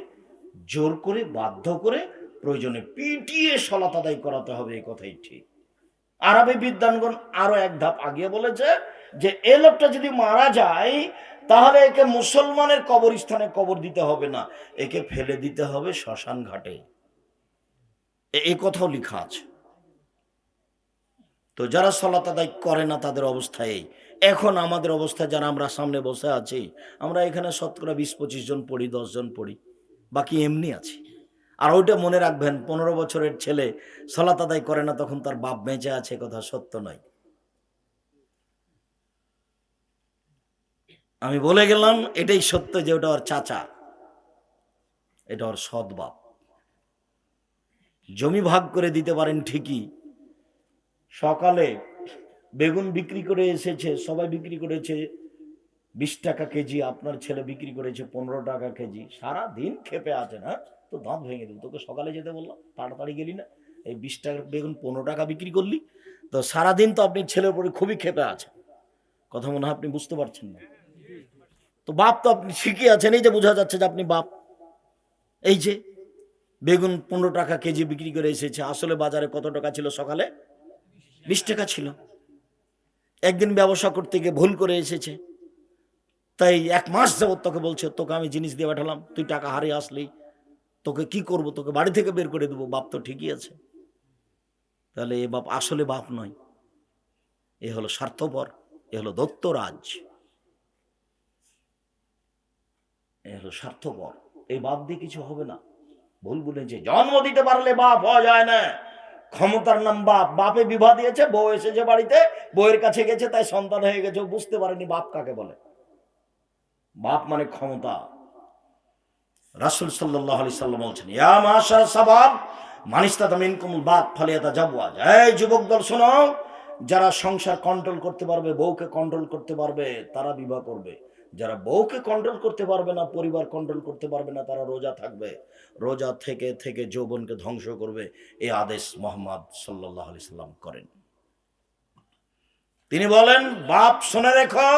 জোর করে বাধ্য করে প্রয়োজনে পিটিয়ে সালাত আদায় করাতে হবে, এই কথাই ঠিক। আরবি বিদ্বানগণ আরো এক ধাপ আগিয়ে বলেছে যে এ লোকটা যদি মারা যায় তাহলে একে মুসলমানের কবরস্থানে কবর দিতে হবে না, একে ফেলে দিতে হবে শ্মশান ঘাটে। এই কথাও লেখা আছে। তো যারা সালাত আদায় করে না তাদের অবস্থায় এখন আমাদের অবস্থা, যারা আমরা সামনে বসে আছি, আমরা এখানে শতকরা 20-25 জন পড়ি, 10 জন পড়ি, বাকি এমনি আছি। আর ওইটা মনে রাখবেন, 15 বছরের ছেলে সালাত আদায় করে না তখন তার বাপ বেঁচে আছে, কথা সত্য নয়। আমি বলে গেলাম এটাই সত্য যে ওটা ওর চাচা, এটা ওর সৎ বাপ। জমি ভাগ করে দিতে পারেন ঠিকই, সকালে বেগুন বিক্রি করে এসেছে, সবাই বিক্রি করেছে 20 টাকা কেজি, আপনার ছেলে বিক্রি করেছে 15 টাকা কেজি। সারা দিন খেপে আছে না, তো দাঁত ভেঙে দিল। তোকে সকালে যেতে বললাম, তাড়াতাড়ি গেলি না, এই 20 টাকার বেগুন 15 টাকা বিক্রি করলি, তো সারাদিন তো আপনি ছেলের উপরে খুবই ক্ষেপে আছেন, কথা মনে হয় আপনি বুঝতে পারছেন না। তো বাপ তো আপনি ঠিকই আছেন, এই যে বোঝা যাচ্ছে যে আপনি বাপ। এই যে বেগুন 15 টাকা কেজি বিক্রি করে এসেছে, আসলে বাজারে কত টাকা ছিল? সকালে 20 টাকা ছিল। একদিন ব্যবসা করতে গিয়ে ভুল করে এসেছে, তাই 1 মাস যাবত তোকে বলছে, তোকে আমি জিনিস দিয়ে পাঠালাম, তুই টাকা হারিয়ে আসলি, তোকে কি করব, তোকে বাড়ি থেকে বের করে দেবো। বাপ তো ঠিকই আছে। তাহলে এ বাপ আসলে বাপ নয়, এ হলো স্বার্থপর, এ হলো দত্তরাজ, এ হলো স্বার্থপর। এই বাপ দিয়ে কিছু হবে না। ভুল বলেছে, জন্ম দিতে পারলে বাপ হওয়া যায় না, ক্ষমতার নাম বাপ। বাপে বিবাহ দিয়েছে, বউ এসেছে বাড়িতে, বউয়ের কাছে গেছে, তাই সন্তান হয়ে গেছে, বুঝতে পারেনি বাপ কাকে বলে। বাপ মানে ক্ষমতা। রাসূল সাল্লাল্লাহু আলাইহি সাল্লাম বলছেন, ইয়া মাশার শাবাব মান ইসতাতা মিনকুমুল বাত ফালিয়াতাজাওয়াজ। এই যুবক দল শোনো, যারা সংসার কন্ট্রোল করতে পারবে, বউকে কন্ট্রোল করতে পারবে, তারা বিবাহ করবে। যারা বউকে কন্ট্রোল করতে পারবে না, পরিবার কন্ট্রোল করতে পারবে না, তারা রোজা থাকবে। রোজা থেকে থেকে যৌবনকে ধ্বংস করবে। এই আদেশ মুহাম্মদ সাল্লাল্লাহু আলাইহি সাল্লাম করেন। তিনি বলেন, বাপ শুনে রেখো,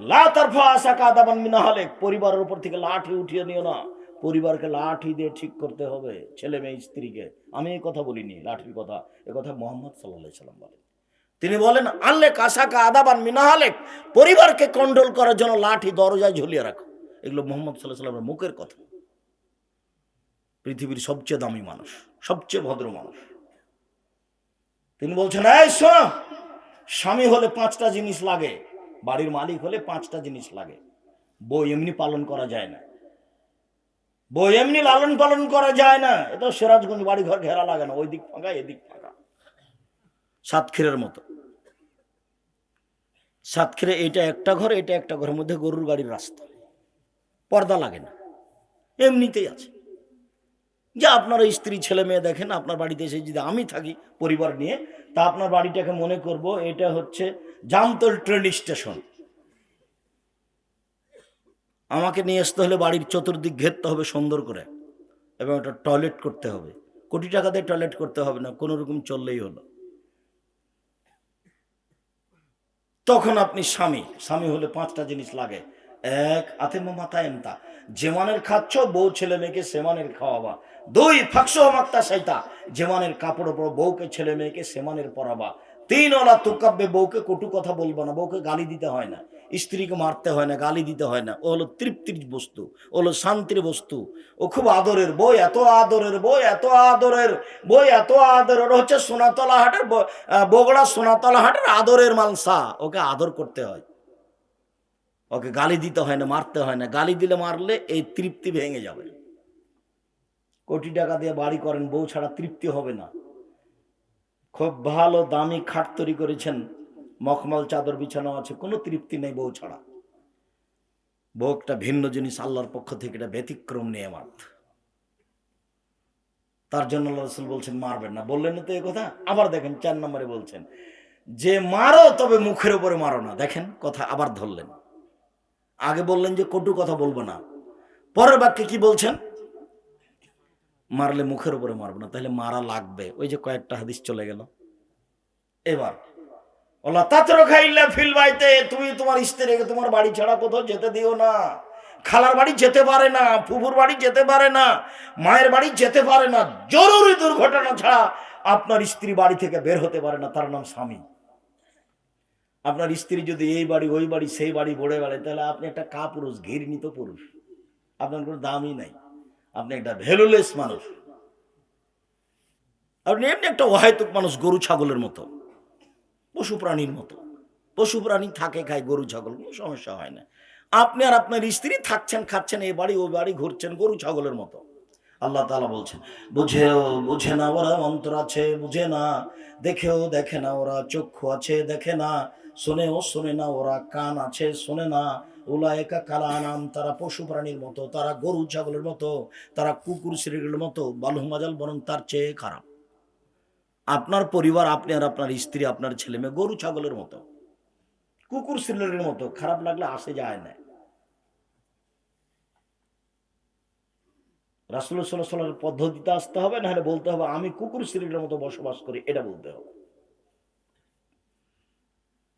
লা তারফা আসাকা আদাবান মিন আহলিক, পরিবারের উপর থেকে লাঠি উঠিয়ে নিও না। পরিবারকে লাঠি দিয়ে ঠিক করতে হবে, ছেলে মেয়ে স্ত্রীকে। আমি এই কথা বলিনি, লাঠির কথা, এ কথা মুহাম্মদ সাল্লাল্লাহু আলাইহি সাল্লাম বলেন। তিনি বলেন, আল্লে কাসাকা আদাবান মিন আহলিক, পরিবারকে কন্ট্রোল করার জন্য লাঠি দরজায় ঝুলিয়ে রাখো। এগুলো মুহাম্মদ সাল্লাল্লাহু আলাইহি সাল্লামের মুখের কথা। পৃথিবীর সবচেয়ে দামি মানুষ, সবচেয়ে ভদ্র মানুষ, তিনি বলছেন, এই শোনো, স্বামী হলে 5টা জিনিস লাগে, বাড়ির মালিক হলে 5টা জিনিস লাগে। বউ এমনি পালন করা যায় না, বউ এমনি লালন পালন করা যায় না। এটা সিরাজগঞ্জ বাড়ি ঘর ঘেরা লাগে না, ওই দিক ফাঁকা এদিক ফাঁকা, সাতক্ষীরের মতো। সাতক্ষীরে এটা একটা ঘর, এটা একটা ঘরের মধ্যে গরুর গাড়ির রাস্তা, পর্দা লাগে না, এমনিতেই আছে। যে আপনার স্ত্রী ছেলে মেয়ে দেখেন, আপনার বাড়িতে এসে যদি আমি থাকি পরিবার নিয়ে, তা আপনার বাড়িটাকে মনে করব এটা হচ্ছে জামতল ট্রেন স্টেশন। আমাকে নিয়ে আসতে হলে বাড়ির চতুর্দিক ঘেরতে হবে সুন্দর করে, এবং একটা টয়লেট করতে হবে। কোটি টাকা দিয়ে টয়লেট করতে হবে না, কোনো রকম চললেই হলো। তখন আপনি স্বামী। স্বামী হলে 5টা জিনিস লাগে। এক, আতেম মাতা এমতা, যেমানের খাচ্ছ বউ ছেলে মেয়েকে সেমানের খাওয়াবা। 2, ফাঁকশো মাক্তা সাইতা, যেমানের কাপড় পরো বউকে ছেলে মেয়েকে সেমানের পরাবা। 3, ওলা তুকাব্যে, বউকে কটু কথা বলবো না, বউকে গালি দিতে হয় না, স্ত্রীকে মারতে হয় না, গালি দিতে হয় না। ও হলো তৃপ্তির বস্তু, ও হলো শান্তির বস্তু, ও খুব আদরের বই, এত আদরের বই, এত আদরের বই, এত আদরের। হচ্ছে সোনাতলা হাটের বগুড়া সোনাতলা হাটের আদরের মালসা, ওকে আদর করতে হয়, ওকে গালি দিতে হয় না, মারতে হয় না। গালি দিলে মারলে এই তৃপ্তি ভেঙে যাবে। কোটি টাকা দিয়ে বাড়ি করেন, বউ ছাড়া তৃপ্তি হবে না। খুব ভালো দামি খাট তৈরি করেছেন, মখমল চাদর বিছানো আছে, কোনো তৃপ্তি নেই বউ ছাড়া। বউ একটা ভিন্ন জিনিস, আল্লাহর পক্ষ থেকে এটা ব্যতিক্রম নিয়ামত। তার জন্য আল্লাহ রাসূল বলছেন মারবেন না। বললেন না তো এই কথা, আবার দেখেন 4 নম্বরে বলছেন যে মারো, তবে মুখের উপরে মারো না। দেখেন কথা আবার ধরলেন। আগে বললেন যে কটু কথা বলবো না, পরের বাক্যে কি বলছেন? মারলে মুখের উপরে মারবো না। তাহলে মারা লাগবে, ওই যে কয়েকটা হাদিস চলে গেল। এবার ওলা তাতরো খাইল্লা ফিল বাইতে, তুমি তোমার স্ত্রীকে তোমার বাড়ি ছাড়া কোথাও যেতে দিও না। খালার বাড়ি যেতে পারে না, ফুফুর বাড়ি যেতে পারে না, মায়ের বাড়ি যেতে পারে না, জরুরি দুর্ঘটনা ছাড়া আপনার স্ত্রী বাড়ি থেকে বের হতে পারে না। তার নাম স্বামী। আপনার স্ত্রী যদি এই বাড়ি ওই বাড়ি সেই বাড়ি বড়ে বেড়ায়, তাহলে আপনি একটা কাপুরুষ, ঘৃণিত পুরুষ, আপনার কোনো দামই নাই, আপনি একটা ভ্যালুলেস মানুষ, আপনি এমনি একটা অহেতুক মানুষ, গরু ছাগলের মতো, পশু প্রাণীর মতো। পশু প্রাণী থাকে, খায়, গরু ছাগল, কোনো সমস্যা হয় না। আপনি আর আপনার স্ত্রী থাকছেন, খাচ্ছেন, এই বাড়ি ওই বাড়ি ঘুরছেন, গরু ছাগলের মতো। আল্লাহ তাআলা বলছেন, বুঝেও বুঝে না ওরা, অন্তর আছে বুঝে না, দেখেও দেখে না ওরা, চক্ষু আছে দেখে না, শোনেও শোনে না ওরা, কান আছে শোনে না। উলায়েকা কাল আনাম, তারা পশু প্রাণীর মতো, তারা গরু ছাগলের মতো, তারা কুকুর শ্রেণীর মতো, বালহুম আযাল, বরং তার চেয়ে খারাপ। আপনার পরিবার, আপনি আর আপনার স্ত্রী, আপনার ছেলে মেয়ে গরু ছাগলের মতো, কুকুর শ্রেণীর মতো। খারাপ লাগলে আসে যায় না। রাসূল সাল্লাল্লাহু আলাইহি ওয়াসাল্লামের পদ্ধতিতে আসতে হবে, না হলে বলতে হবে আমি কুকুর শ্রেণীর মতো বসবাস করি, এটা বলতে হবে।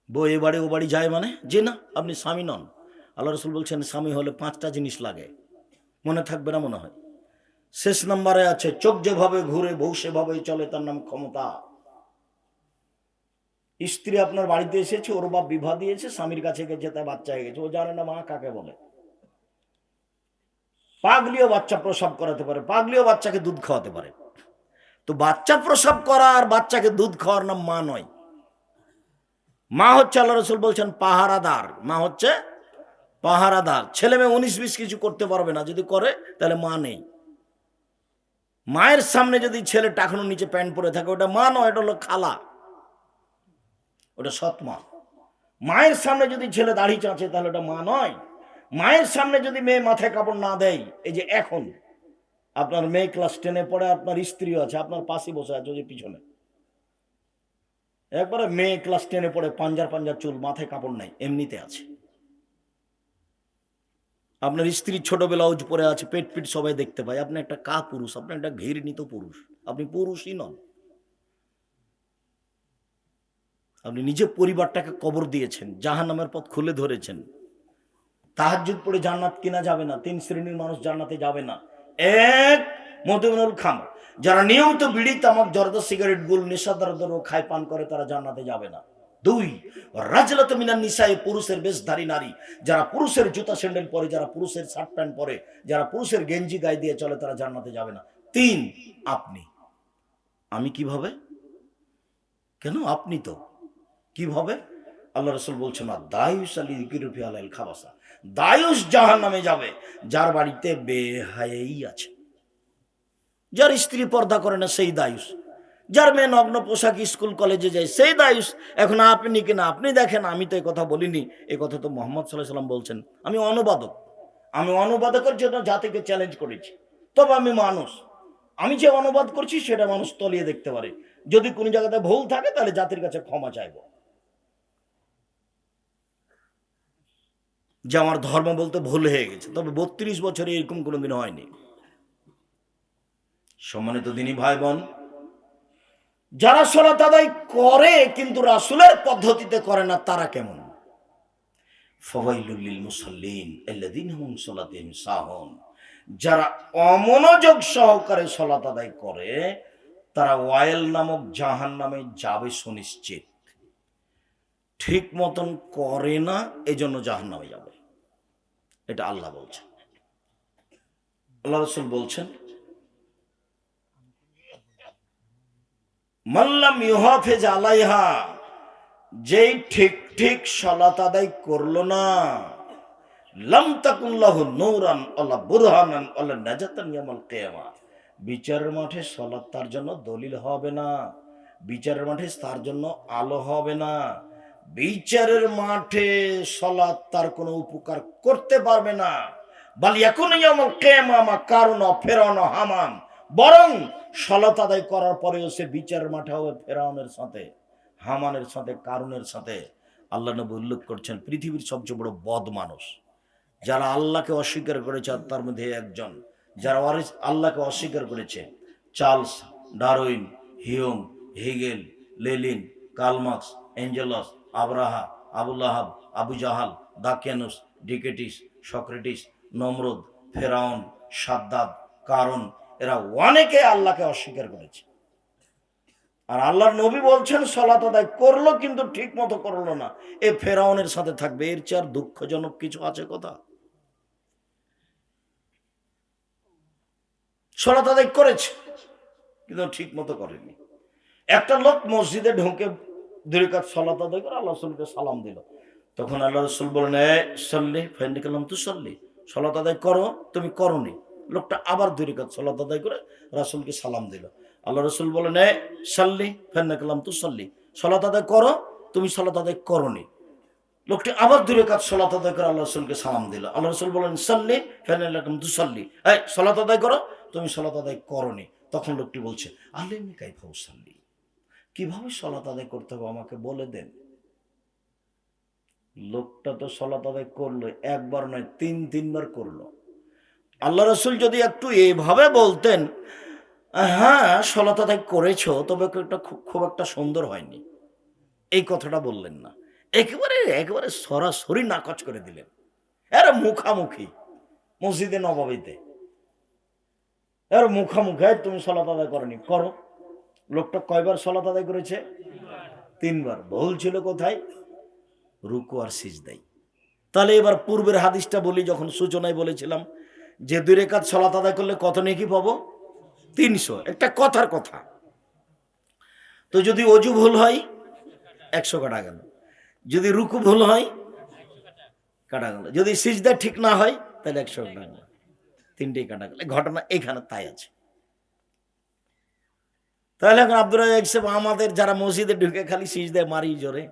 বউ এ বাড়ি ও বাড়ি যায় মানে? যে না, আপনি স্বামী নন। আল্লাহ রসুল বলছেন স্বামী হলে 5টা জিনিস লাগে, মনে থাকবে না মনে হয়। শেষ নম্বরে আছে চোখ যেভাবে ঘুরে বউ সেভাবেই চলে, তার নাম ক্ষমতা। স্ত্রী আপনার বাড়িতে এসেছে, ওর বাপ বিবাহ দিয়েছে, স্বামীর কাছে গেছে, তাই বাচ্চা হয়ে গেছে, ও জানে না মা কাকে বলে। পাগলিও বাচ্চা প্রসব করাতে পারে, পাগলিও বাচ্চাকে দুধ খাওয়াতে পারে। তো বাচ্চা প্রসব করা আর বাচ্চাকে দুধ খাওয়ার নাম মা নয়। মা হচ্ছে, আল্লাহ রসুল বলছেন, পাহারাদার। মা হচ্ছে পাহারাদার। ছেলে মেয়ে 19-20 কিছু করতে পারবে না, যদি করে তাহলে মা নেই। মায়ের সামনে যদি ছেলে টাকানোর নিচে প্যান্ট পরে থাকে, ওটা মা নয়, এটা হলো খালা, ওটা সৎ মা। মায়ের সামনে যদি ছেলে দাড়ি চাঁচে, তাহলে ওটা মা নয়। মায়ের সামনে যদি মেয়ে মাথায় কাপড় না দেয়, এই যে এখন আপনার মেয়ে ক্লাস 10-এ পড়ে, আপনার স্ত্রীও আছে, আপনার পাশে বসে আছে, যে পিছনে একবারে মেয়ে ক্লাস 10-এ পড়ে, পাঞ্জার পাঞ্জার চুল, মাথায় কাপড় নাই, এমনিতে আছে। আপনার স্ত্রী ছোট ব্লাউজ পরে আছে, পেট পিট সবাই দেখতে পায়, আপনি একটা কা পুরুষ, আপনি একটা ঘৃণিত পুরুষ, আপনি পুরুষই নন। আপনি নিজে পরিবারটাকে কবর দিয়েছেন, জাহান্নামের পথ খুলে ধরেছেন। তাহাজ্জুদ পড়ে জান্নাত কিনা যাবে না। 3 শ্রেণীর মানুষ জান্নাতে যাবে না। 1, মদমিনুল খামর, যারা নিয়মিত বিড়ি তামাক জর্দা সিগারেট গুল নেশাদার দ্রব্য খায় পান করে, তারা জান্নাতে যাবে না। 2, রাজলাত মিনান নিসায়ে, পুরুষের বেশধারী নারী, যারা পুরুষের জুতা স্যান্ডেল পরে, যারা পুরুষের শার্ট প্যান্ট পরে, যারা পুরুষের গেঞ্জি গায়ে দিয়ে চলে, তারা জান্নাতে যাবে না। 3, আপনি। আমি কিভাবে? কেন আপনি তো কিভাবে? আল্লাহ রসুল বলছেন না, দায়ুস আলী গিরুফি আলাইল খাবাসা, দায়ুস জাহান্নামে যাবে যার বাড়িতে বেহায়াই আছে। যার স্ত্রী পর্দা করে না সেই দায়ুস, যার মেয়ে নগ্ন পোশাক স্কুল কলেজে যায় সেই দায়ুস। এখন আপনি কিনা আপনি দেখেন, আমি তো এই কথা বলিনি, এই কথা তো মোহাম্মদ সাল্লাল্লাহু আলাইহি সাল্লাম বলছেন। আমি অনুবাদক, আমি অনুবাদকের জন্য জাতিকে চ্যালেঞ্জ করেছি। তবে আমি মানুষ, আমি যে অনুবাদ করছি সেটা মানুষ তলিয়ে দেখতে পারে। যদি কোনো জায়গাতে ভুল থাকে তাহলে জাতির কাছে ক্ষমা চাইব। যে আমার ধর্ম বলতে ভুল হয়ে গেছে, তবে 32 বছরে এরকম কোনোদিন হয়নি। সম্মানিত দিনী ভাই বোন, যারা সালাত আদায় করে কিন্তু রাসূলের পদ্ধতিতে করে না, তারা কেমন? ফাওয়াইলুল লিল মুসাল্লিন আল্লাযীনা হুম সালাতিহিম সাহুন, যারা অমনোযোগ সহকারে সালাত আদায় করে, তারা ওয়াইল নামক জাহান্নামে যাবে সুনিশ্চিত। ঠিক মতন করে না, এজন্য জাহান্নামে যাবে। এটা আল্লাহ বলছেন। আল্লাহ রাসূল বলছেন, মাল্লাম ইউহাফিজ আলাইহা, যেই ঠিক ঠিক সালাত আদায় করলো না, লাম তাকুল্লাহু নূরান আলা বুরহানান আলা নাজাতান ইয়াউমাল কিয়ামা, বিচারের মাঠে সালাত তার জন্য দলিল হবে না, বিচারের মাঠে তার জন্য আলো হবে না, বিচারের মাঠে সালাত তার কোনো উপকার করতে পারবে না। বাল ইয়াকুনু ইয়াউমাল কিয়ামা মা কারুন ফিরআউন হামান, বরং সালাত আদায় করার পরেও সে বিচারের মাঠে হবে ফেরাউনের সাথে, হামানের সাথে, কারুনের সাথে। আল্লাহ নবী উল্লেখ করছেন, পৃথিবীর সবচেয়ে বড় বদ মানুষ যারা আল্লাহকে অস্বীকার করেছে, আর তার মধ্যে একজন যারা আল্লাহকে অস্বীকার করেছে, Charles Darwin, Hume, Hegel, Lenin, Karl Marx, Engels, আব্রাহা, আবুল আহাব, আবু জাহাল, দাকিয়ানুস, ডিকেটিস, সক্রেটিস, নমরুদ, ফেরাউন, সাদ্দাদ, কারণ, এরা অনেকে আল্লাহকে অস্বীকার করেছে। আর আল্লাহর নবী বলছেন সালাত আদায় করলো কিন্তু ঠিক মতো করলো না, এ ফেরাউনের সাথে থাকবে। এর চেয়ে আর দুঃখজনক কিছু আছে কথা? সালাত আদায় করেছে কিন্তু ঠিক মতো করেনি। একটা লোক মসজিদে ঢুকে 2 রাকাত সালাত আদায় করে আল্লাহ রাসূলকে সালাম দিল। তখন আল্লাহ রাসূল বললেন, এ সাল্লি ফাইন্নাকালাম তুসাল্লি, সালাত আদায় করো, তুমি করোনি। লোকটা আবার 2 রাকাত সালাত আদায় করে রাসূলকে সালাম দিল। আল্লাহ রাসূল বললেন, এ সাল্লি ফাইন্নাকালাম তুসাল্লি, সালাত আদায় করো, তুমি সালাত আদায় করোনি। লোকটি আবার 2 রাকাত সালাত আদায় করে আল্লাহ রাসূলকে সালাম দিল। আল্লাহ রাসূল বললেন, সাল্লি ফাইন্নাকালাম তুসাল্লি, এই সালাত আদায় করো, তুমি সালাত আদায় করোনি। তখন লোকটি বলছে, আল্লিমনি কাইফা উসাল্লি, কিভাবে সালাত আদায় করতে হবে আমাকে বলে দেন। লোকটা তো সালাত আদায় করলো, একবার নয় 3-3 বার করলো। আল্লাহ রাসূল যদি একটু এইভাবে বলতেন, হ্যাঁ সালাত আদায় করেছো, তবে এটা খুব একটা সুন্দর হয়নি, এই কথাটা বললেন না। একেবারে একেবারে সরাসরি নাকচ করে দিলেন। এরা মুখামুখি মসজিদে নববীতে, এর মুখামুখি, তুমি সালাত আদায় করনি, করো। লোকটা কয়বার সালাত আদায় করেছে? 3বার। ভুল ছিল কোথায়? রুকু আর সিজদাই। তাহলে এবার পূর্বের হাদিসটা বলি, যখন সূচনায় বলেছিলাম যে 2 রাকাত সালাত আদায় করলে কত নেকি পাবো? 300। একটা কথার কথা। তো যদি অজু ভুল হয় 100 কাটা গেল, যদি রুকু ভুল হয় কাটা গেল, যদি সিজদা ঠিক না হয় তাহলে 100 কাটা গেল, 3টেই কাটা গেল। ঘটনা এখানে তাই আছে। তাহলে এখন আব্দুর রাজ্জাক সাহেব আমাদের যারা মসজিদে ঢুকে খালি সিজদায় মারি জোরে,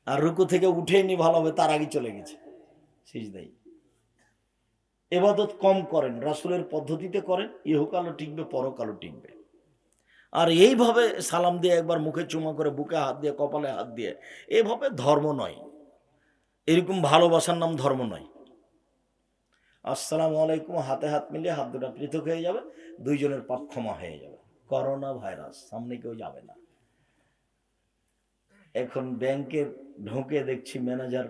আর রুকু থেকে উঠেনি ভালো হবে, তার আগে চলে গেছে সিজদায়। এবাদত কম করেন, রাসূলের পদ্ধতিতে করেন, ইহকালও টিকবে, পরকালও টিকবে। আর এইভাবে সালাম দিয়ে একবার মুখে চুমা করে, বুকে হাত দিয়ে, কপালে হাত দিয়ে, এভাবে ধর্ম নয়। এরকম ভালোবাসার নাম ধর্ম নয়। আসসালামু আলাইকুম, হাতে হাত মিলিয়ে হাত দুটা পৃথক হয়ে যাবে, দুইজনের পাপ ক্ষমা হয়ে যাবে। করোনা ভাইরাস, সামনে কেউ যাবে না। এখন ব্যাংকে ঢোকে দেখছি ম্যানেজার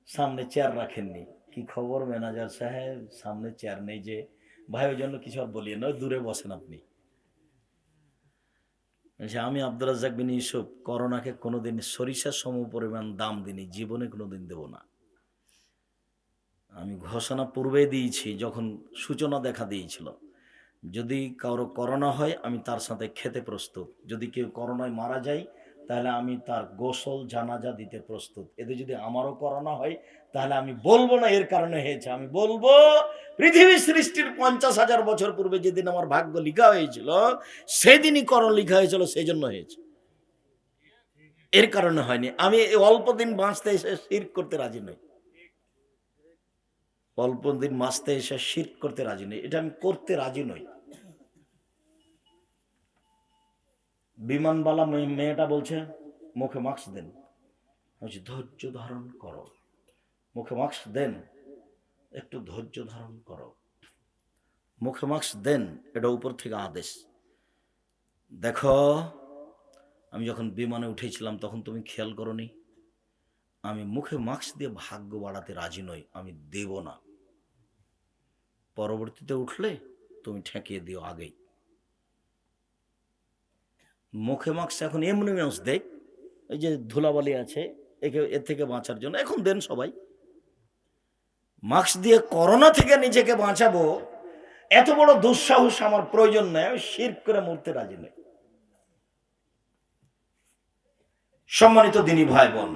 সামনে চেয়ার রাখেননি। কি খবর ম্যানেজার সাহেব, সামনে চেয়ার নেই যে? ভাই ওই জন্য কিছু আর বলিয়ে নয়, দূরে বসেন আপনি। আমি আব্দুর রাজ্জাক বিন ইউসুফ করোনাকে কোনোদিন সরিষার সম পরিমাণ দাম দিনি, জীবনে কোনোদিন দেব না। আমি ঘোষণা পূর্বে দিয়েছি, যখন সূচনা দেখা দিয়েছিল, যদি কারো করোনা হয় আমি তার সাথে খেতে প্রস্তুত। যদি কেউ করোনায় মারা যায় তাহলে আমি তার গোসল জানাজা দিতে প্রস্তুত। এতে যদি আমারও করোনা হয় তাহলে আমি বলবো না এর কারণে হয়েছে, আমি বলবো পৃথিবী সৃষ্টির 50,000 বছর পূর্বে যেদিন আমার ভাগ্য লিখা হয়েছিল সেদিনই করোনা লিখা হয়েছিল, সেই জন্য হয়েছে, এর কারণে হয়নি। আমি অল্প দিন বাঁচতে এসে শিরক করতে রাজি নই, অল্প দিন বাঁচতে এসে শিরক করতে রাজি নই, এটা আমি করতে রাজি নই। বিমানবালা মেয়েটা বলছে মুখে মাস্ক দেন, বলছি ধৈর্য ধারণ করো, মুখে মাস্ক দেন, একটু ধৈর্য ধারণ করো, মুখে মাস্ক দেন, এটা উপর থেকে আদেশ। দেখো, আমি যখন বিমানে উঠেছিলাম তখন তুমি খেয়াল করনি, আমি মুখে মাস্ক দিয়ে ভাগ্য বাড়াতে রাজি নই, আমি দেব না। পরবর্তীতে উঠলে তুমি ঠেকিয়ে দিও আগেই। মুখে মাস্ক এখন এমনি মানুষ দেখ, এই যে ধুলাবালি আছে এর থেকে বাঁচার জন্য এখন দেন সবাই। মাস্ক দিয়ে করোনা থেকে নিজেকে বাঁচাবো, এত বড় দুঃসাহস আমার প্রয়োজন নেই, আমি শিরক করে মরতে রাজি নই। সম্মানিত দিনী ভাই বোন,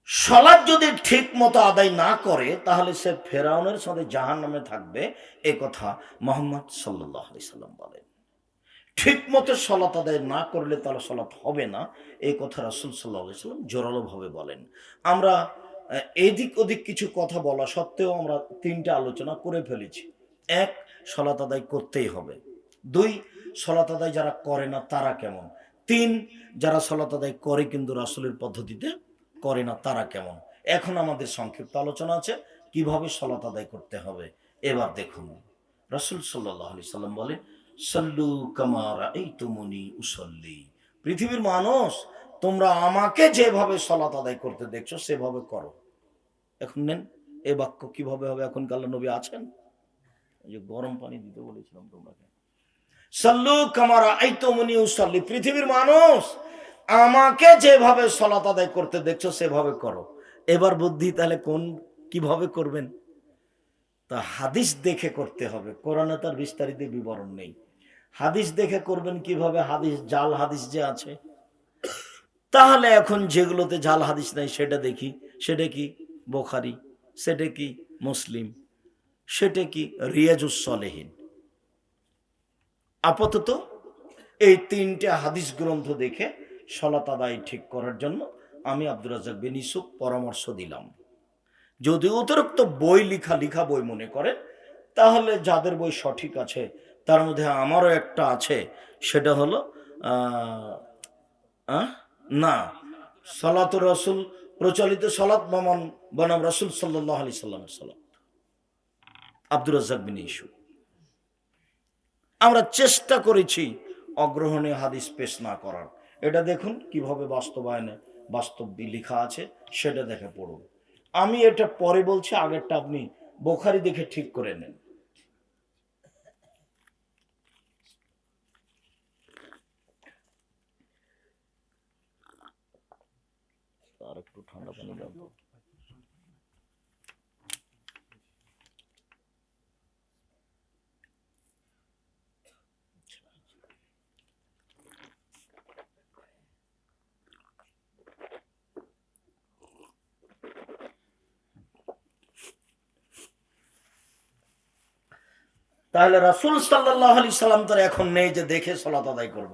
সালাত যদি ঠিক মতো আদায় না করে তাহলে সে ফেরাউনের সাথে জাহান্নামে থাকবে, এ কথা মুহাম্মদ সাল্লাল্লাহু আলাইহি সাল্লাম বলেন। ঠিক মতো সালাত আদায় না করলে তাহলে সালাত হবে না, এই কথা রাসূল সাল্লাল্লাহু আলাইহি সাল্লাম জোরালোভাবে বলেন। আমরা এদিক ওদিক কিছু কথা বলা সত্ত্বেও আমরা 3টা আলোচনা করে ফেলেছি। 1, সালাত আদায় করতেই হবে। 2, সালাত আদায় যারা করে না তারা কেমন। 3, যারা সালাত আদায় করে কিন্তু রাসূলের পদ্ধতিতে করে না তারা কেমন। এখন আমাদের সংক্ষিপ্ত আলোচনা আছে কিভাবে সালাত আদায় করতে হবে। এবার দেখুন, রাসূল সাল্লাল্লাহু আলাইহি সাল্লাম বলে, সাল্লু কামা রাআইতুমুনি উসাল্লি। পৃথিবীর মানুষ, তোমরা আমাকে যেভাবে সালাত আদায় করতে দেখছো সেভাবে করো। এখন নেন এই বাক্য কিভাবে হবে, এখন আল্লাহর নবী আছেন, এই যে গরম পানি দিতে বলেছিলাম তোমরা, সাল্লু কামা রাআইতুমুনি উসাল্লি। পৃথিবীর মানুষ, আমাকে যেভাবে সালাত আদায় করতে দেখছো সেভাবে করো। এবার বুদ্ধি তাহলে কোন কিভাবে করবেন? তা হাদিস দেখে করতে হবে, কোরআনে তার বিস্তারিত বিবরণ নেই। হাদিস দেখে করবেন কিভাবে? হাদিস, জাল হাদিস যে আছে, তাহলে এখন যেগুলোতে জাল হাদিস নাই সেটা দেখি। সেটা কি বুখারী, সেটা কি মুসলিম, সেটা কি রিয়াজুস সলেহিন। আপাতত এই 3টে হাদিস গ্রন্থ দেখে সালাত আদায় ঠিক করার জন্য আমি আব্দুর রাজ্জাক বিন ইউসুফ পরামর্শ দিলাম। যদি অতিরিক্ত বই লিখা বই মনে করেন তাহলে যাদের বই সঠিক আছে তার মধ্যে আমারও একটা আছে, সেটা হলো না, সালাতুর রাসূল, প্রচলিত সালাত মামান বনাম রাসূল সাল্লাল্লাহু আলাইহি সাল্লামের সালাত, আব্দুর রাজ্জাক বিন ইউসুফ। আমরা চেষ্টা করেছি অগ্রহণীয় হাদিস পেশ না করার, এটা দেখুন কিভাবে বাস্তবায়নে বাস্তব লেখা আছে, সেটা দেখে পড়ুন। আমি এটা পরে বলছি, আগেরটা আপনি বুখারী দেখে ঠিক করে নেন। আর একটু ঠান্ডা পানি দাও। তাহলে রাসূল সাল্লাল্লাহু আলাইহি সাল্লাম তার এখন নেই যে দেখে সালাত আদায় করব।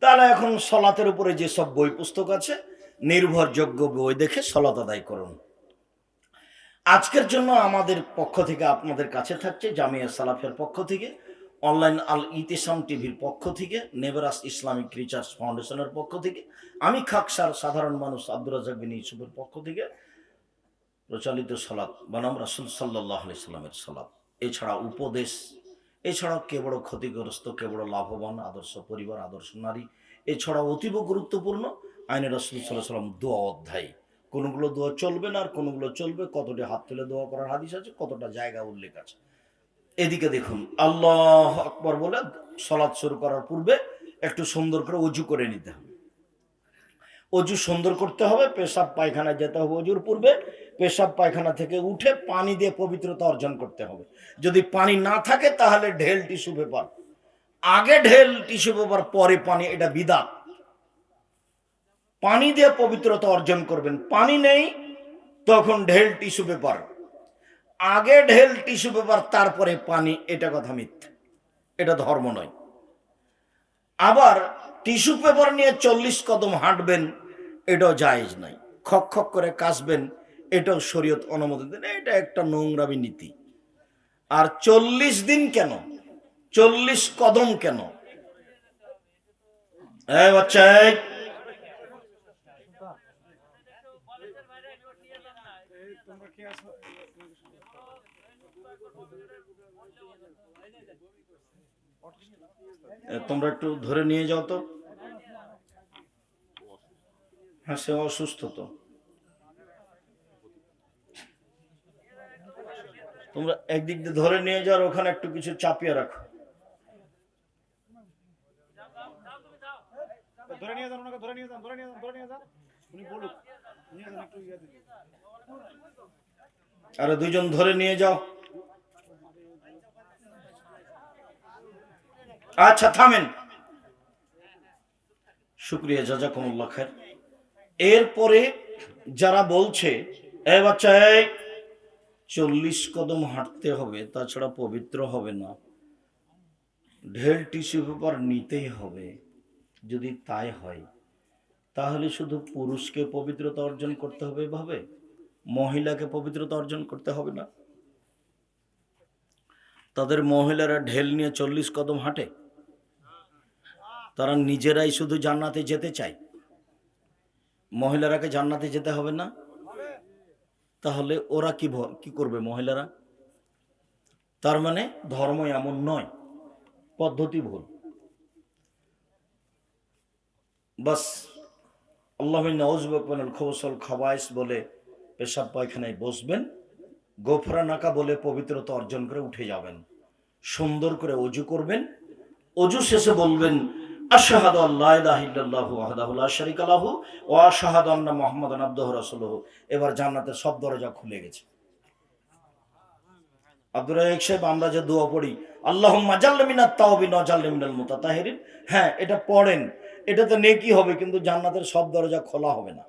তাহলে এখন সালাতের উপরে যে সব বই পুস্তক আছে, নির্ভরযোগ্য বই দেখে সালাত আদায় করুন। আজকের জন্য আমাদের পক্ষ থেকে আপনাদের কাছে থাকছে জামিয়া সালাফের পক্ষ থেকে, অনলাইন আল ইতিসাম টিভির পক্ষ থেকে, নেভারাস ইসলামিক রিসার্চ ফাউন্ডেশনের পক্ষ থেকে, আমি খাকসার সাধারণ মানুষ আব্দুর রাজ্জাক বিন ইউসুফের পক্ষ থেকে প্রচলিত সালাত বনাম রাসূল সাল্লাল্লাহু আলাইহি সাল্লামের সালাত, এছাড়া উপদেশ, এছাড়াও কে বড় ক্ষতিগ্রস্ত কে বড় লাভবান, আদর্শ পরিবার, আদর্শ নারী, এছাড়াও অতীব গুরুত্বপূর্ণ আইনে রাসূল সাল্লাল্লাহু আলাইহি সাল্লাম দোয়া অধ্যায়। কোনগুলো দোয়া চলবে না আর কোনগুলো চলবে, কতটা হাত তুলে দোয়া করার হাদিস আছে, কতটা জায়গা উল্লেখ আছে। এদিকে দেখুন, আল্লাহ আকবার বলে সালাত শুরু করার পূর্বে একটু সুন্দর করে ওযু করে নিতে হবে। অজু সুন্দর করতে হবে, পেশাব পায়খানা যেতে হবে অজুর পূর্বে, পেশাব পায়খানা থেকে উঠে পানি দিয়ে পবিত্রতা অর্জন করতে হবে। যদি পানি না থাকে তাহলে ঢেল টিস্যু পেপার, আগে ঢেল টিস্যু পেপার পরে পানি, এটা বিদআত। পানি দিয়ে পবিত্রতা অর্জন করবেন, পানি নেই তখন ঢেল টিস্যু পেপার, আগে ঢেল টিস্যু পেপার তারপরে পানি, এটা কথা মিথ্যা, এটা ধর্ম নয়। আবার টিস্যু পেপার নিয়ে 40 কদম হাঁটবেন, এটাও জায়েজ নাই। খক খক করে কাশবেন, এটাও শরীয়ত অনুমতি দেন, এটা একটা নোংরামি নীতি। আর 40 দিন কেন, 40 কদম কেন? এই বাচ্চা, তোমরা একটু ধরে নিয়ে যাও তো। হ্যাঁ, সে অসুস্থ তো, তোমরা একদিক দিয়ে ধরে নিয়ে যাও, ওখানে একটু কিছু চাপিয়ে রাখো। আরে দুইজন ধরে নিয়ে যাও। আচ্ছা থামেন, শুকরিয়া, জাযাকুমুল্লাহ খায়ের। এরপরে যারা বলছে এ বাচ্চা, 40 কদম হাঁটতে হবে, তাছাড়া পবিত্র হবে না, ঢেল টিস্যু পেপার নিতেই হবে, যদি তাই হয় তাহলে শুধু পুরুষকে পবিত্রতা অর্জন করতে হবে এভাবে, মহিলাকে পবিত্রতা অর্জন করতে হবে না? তাদের মহিলারা ঢেল নিয়ে 40 কদম হাঁটে, তারা নিজেরাই শুধু জান্নাতে যেতে চায়, মহিলারাকে জান্নাতে যেতে হবে না? তাহলে ওরা কি করবে মহিলারা? তার মানে ধর্ম এমন নয়, পদ্ধতি ভুল। বাস আল্লাহ নাউযুবিল্লাহ খবসল খাবাইস বলে পেশাব পায়খানায় বসবেন, গোফরানাকা বলে পবিত্রতা অর্জন করে উঠে যাবেন, সুন্দর করে অজু করবেন, অজু শেষে বলবেন আশহাদু আল্লা ইলাহা ইল্লাল্লাহু ওয়াহদাহু লা শারীকা লাহু ওয়া আশহাদু আন্না মুহাম্মাদান আবদুহু রাসূলুহু। এবার জান্নাতের সব দরজা খুলে গেছে। আব্দুর রাজ্জাক সাহেব, আমরা যে দোয়া পড়ি আল্লাহুম্মা জাল্লি মিনাত তাওবিন ওয়া জাল্লি মিনাল মুতাতাহিরিন, হ্যাঁ এটা পড়েন, এটাতে নেকি হবে, কিন্তু জান্নাতের সব দরজা খোলা হবে না।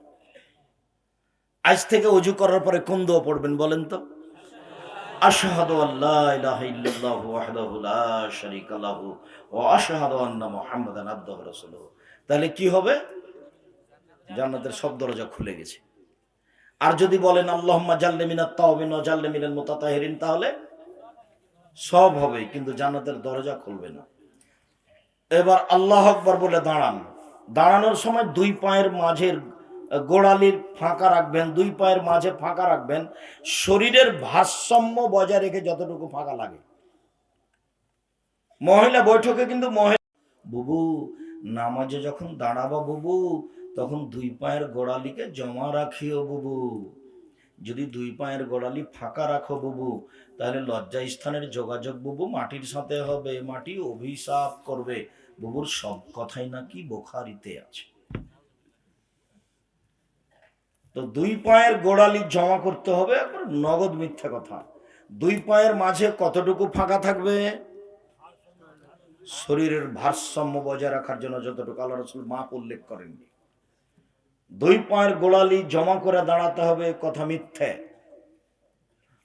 আজ থেকে অজু করার পরে কোন দোয়া পড়বেন বলেন তো? আশহাদু আল্লা ইলাহা ইল্লাল্লাহু ওয়াহদাহু লা শারীকা লাহু ওয়া আশহাদু আন্না মুহাম্মাদান আবদুহু রাসূলুহু। তাহলে কি হবে? জান্নাতের সব দরজা খুলে গেছে। আর যদি বলেন আল্লাহুম্মা জাল্লি মিনাত তাওবিন ওয়া জাল্লি মিনাল মুতাতাহিরিন, তাহলে সব হবে কিন্তু জান্নাতের দরজা খুলবে না। এবার আল্লাহু আকবার বলে দাঁড়ান, দাঁড়ানোর সময় দুই পায়ের মাঝের গোড়ালির ফাঁকা রাখবেন, দুই পায়ের মাঝে ফাঁকা রাখবেন, শরীরের ভারসাম্য বজায় রেখে যতটুকু ফাঁকা লাগে। মহিলা বৈঠকে কিন্তু বুবু নামাজে যখন দাঁড়াবা বুবু, তখন দুই পায়ের গোড়ালিকে জমা রাখিও বুবু। যদি দুই পায়ের গোড়ালি ফাঁকা রাখো বুবু, তাহলে লজ্জা স্থানের যোগাযোগ বুবু মাটির সাথে হবে, মাটি অভিশাপ করবে। বুবুর সব কথাই নাকি বুখারীতে আছে। তো দুই পায়ের গোড়ালি জমা করতে হবে, একবার নগদ মিথ্যা কথা। দুই পায়ের মাঝে কতটুকু ফাঁকা থাকবে? শরীরের ভারসাম্য বজায় রাখার জন্য যতটুকু আল্লাহ রাসূল মাপ উল্লেখ করেননি। দুই পায়ের গোড়ালি জমা করে দাঁড়াতে হবে, কথা মিথ্যে।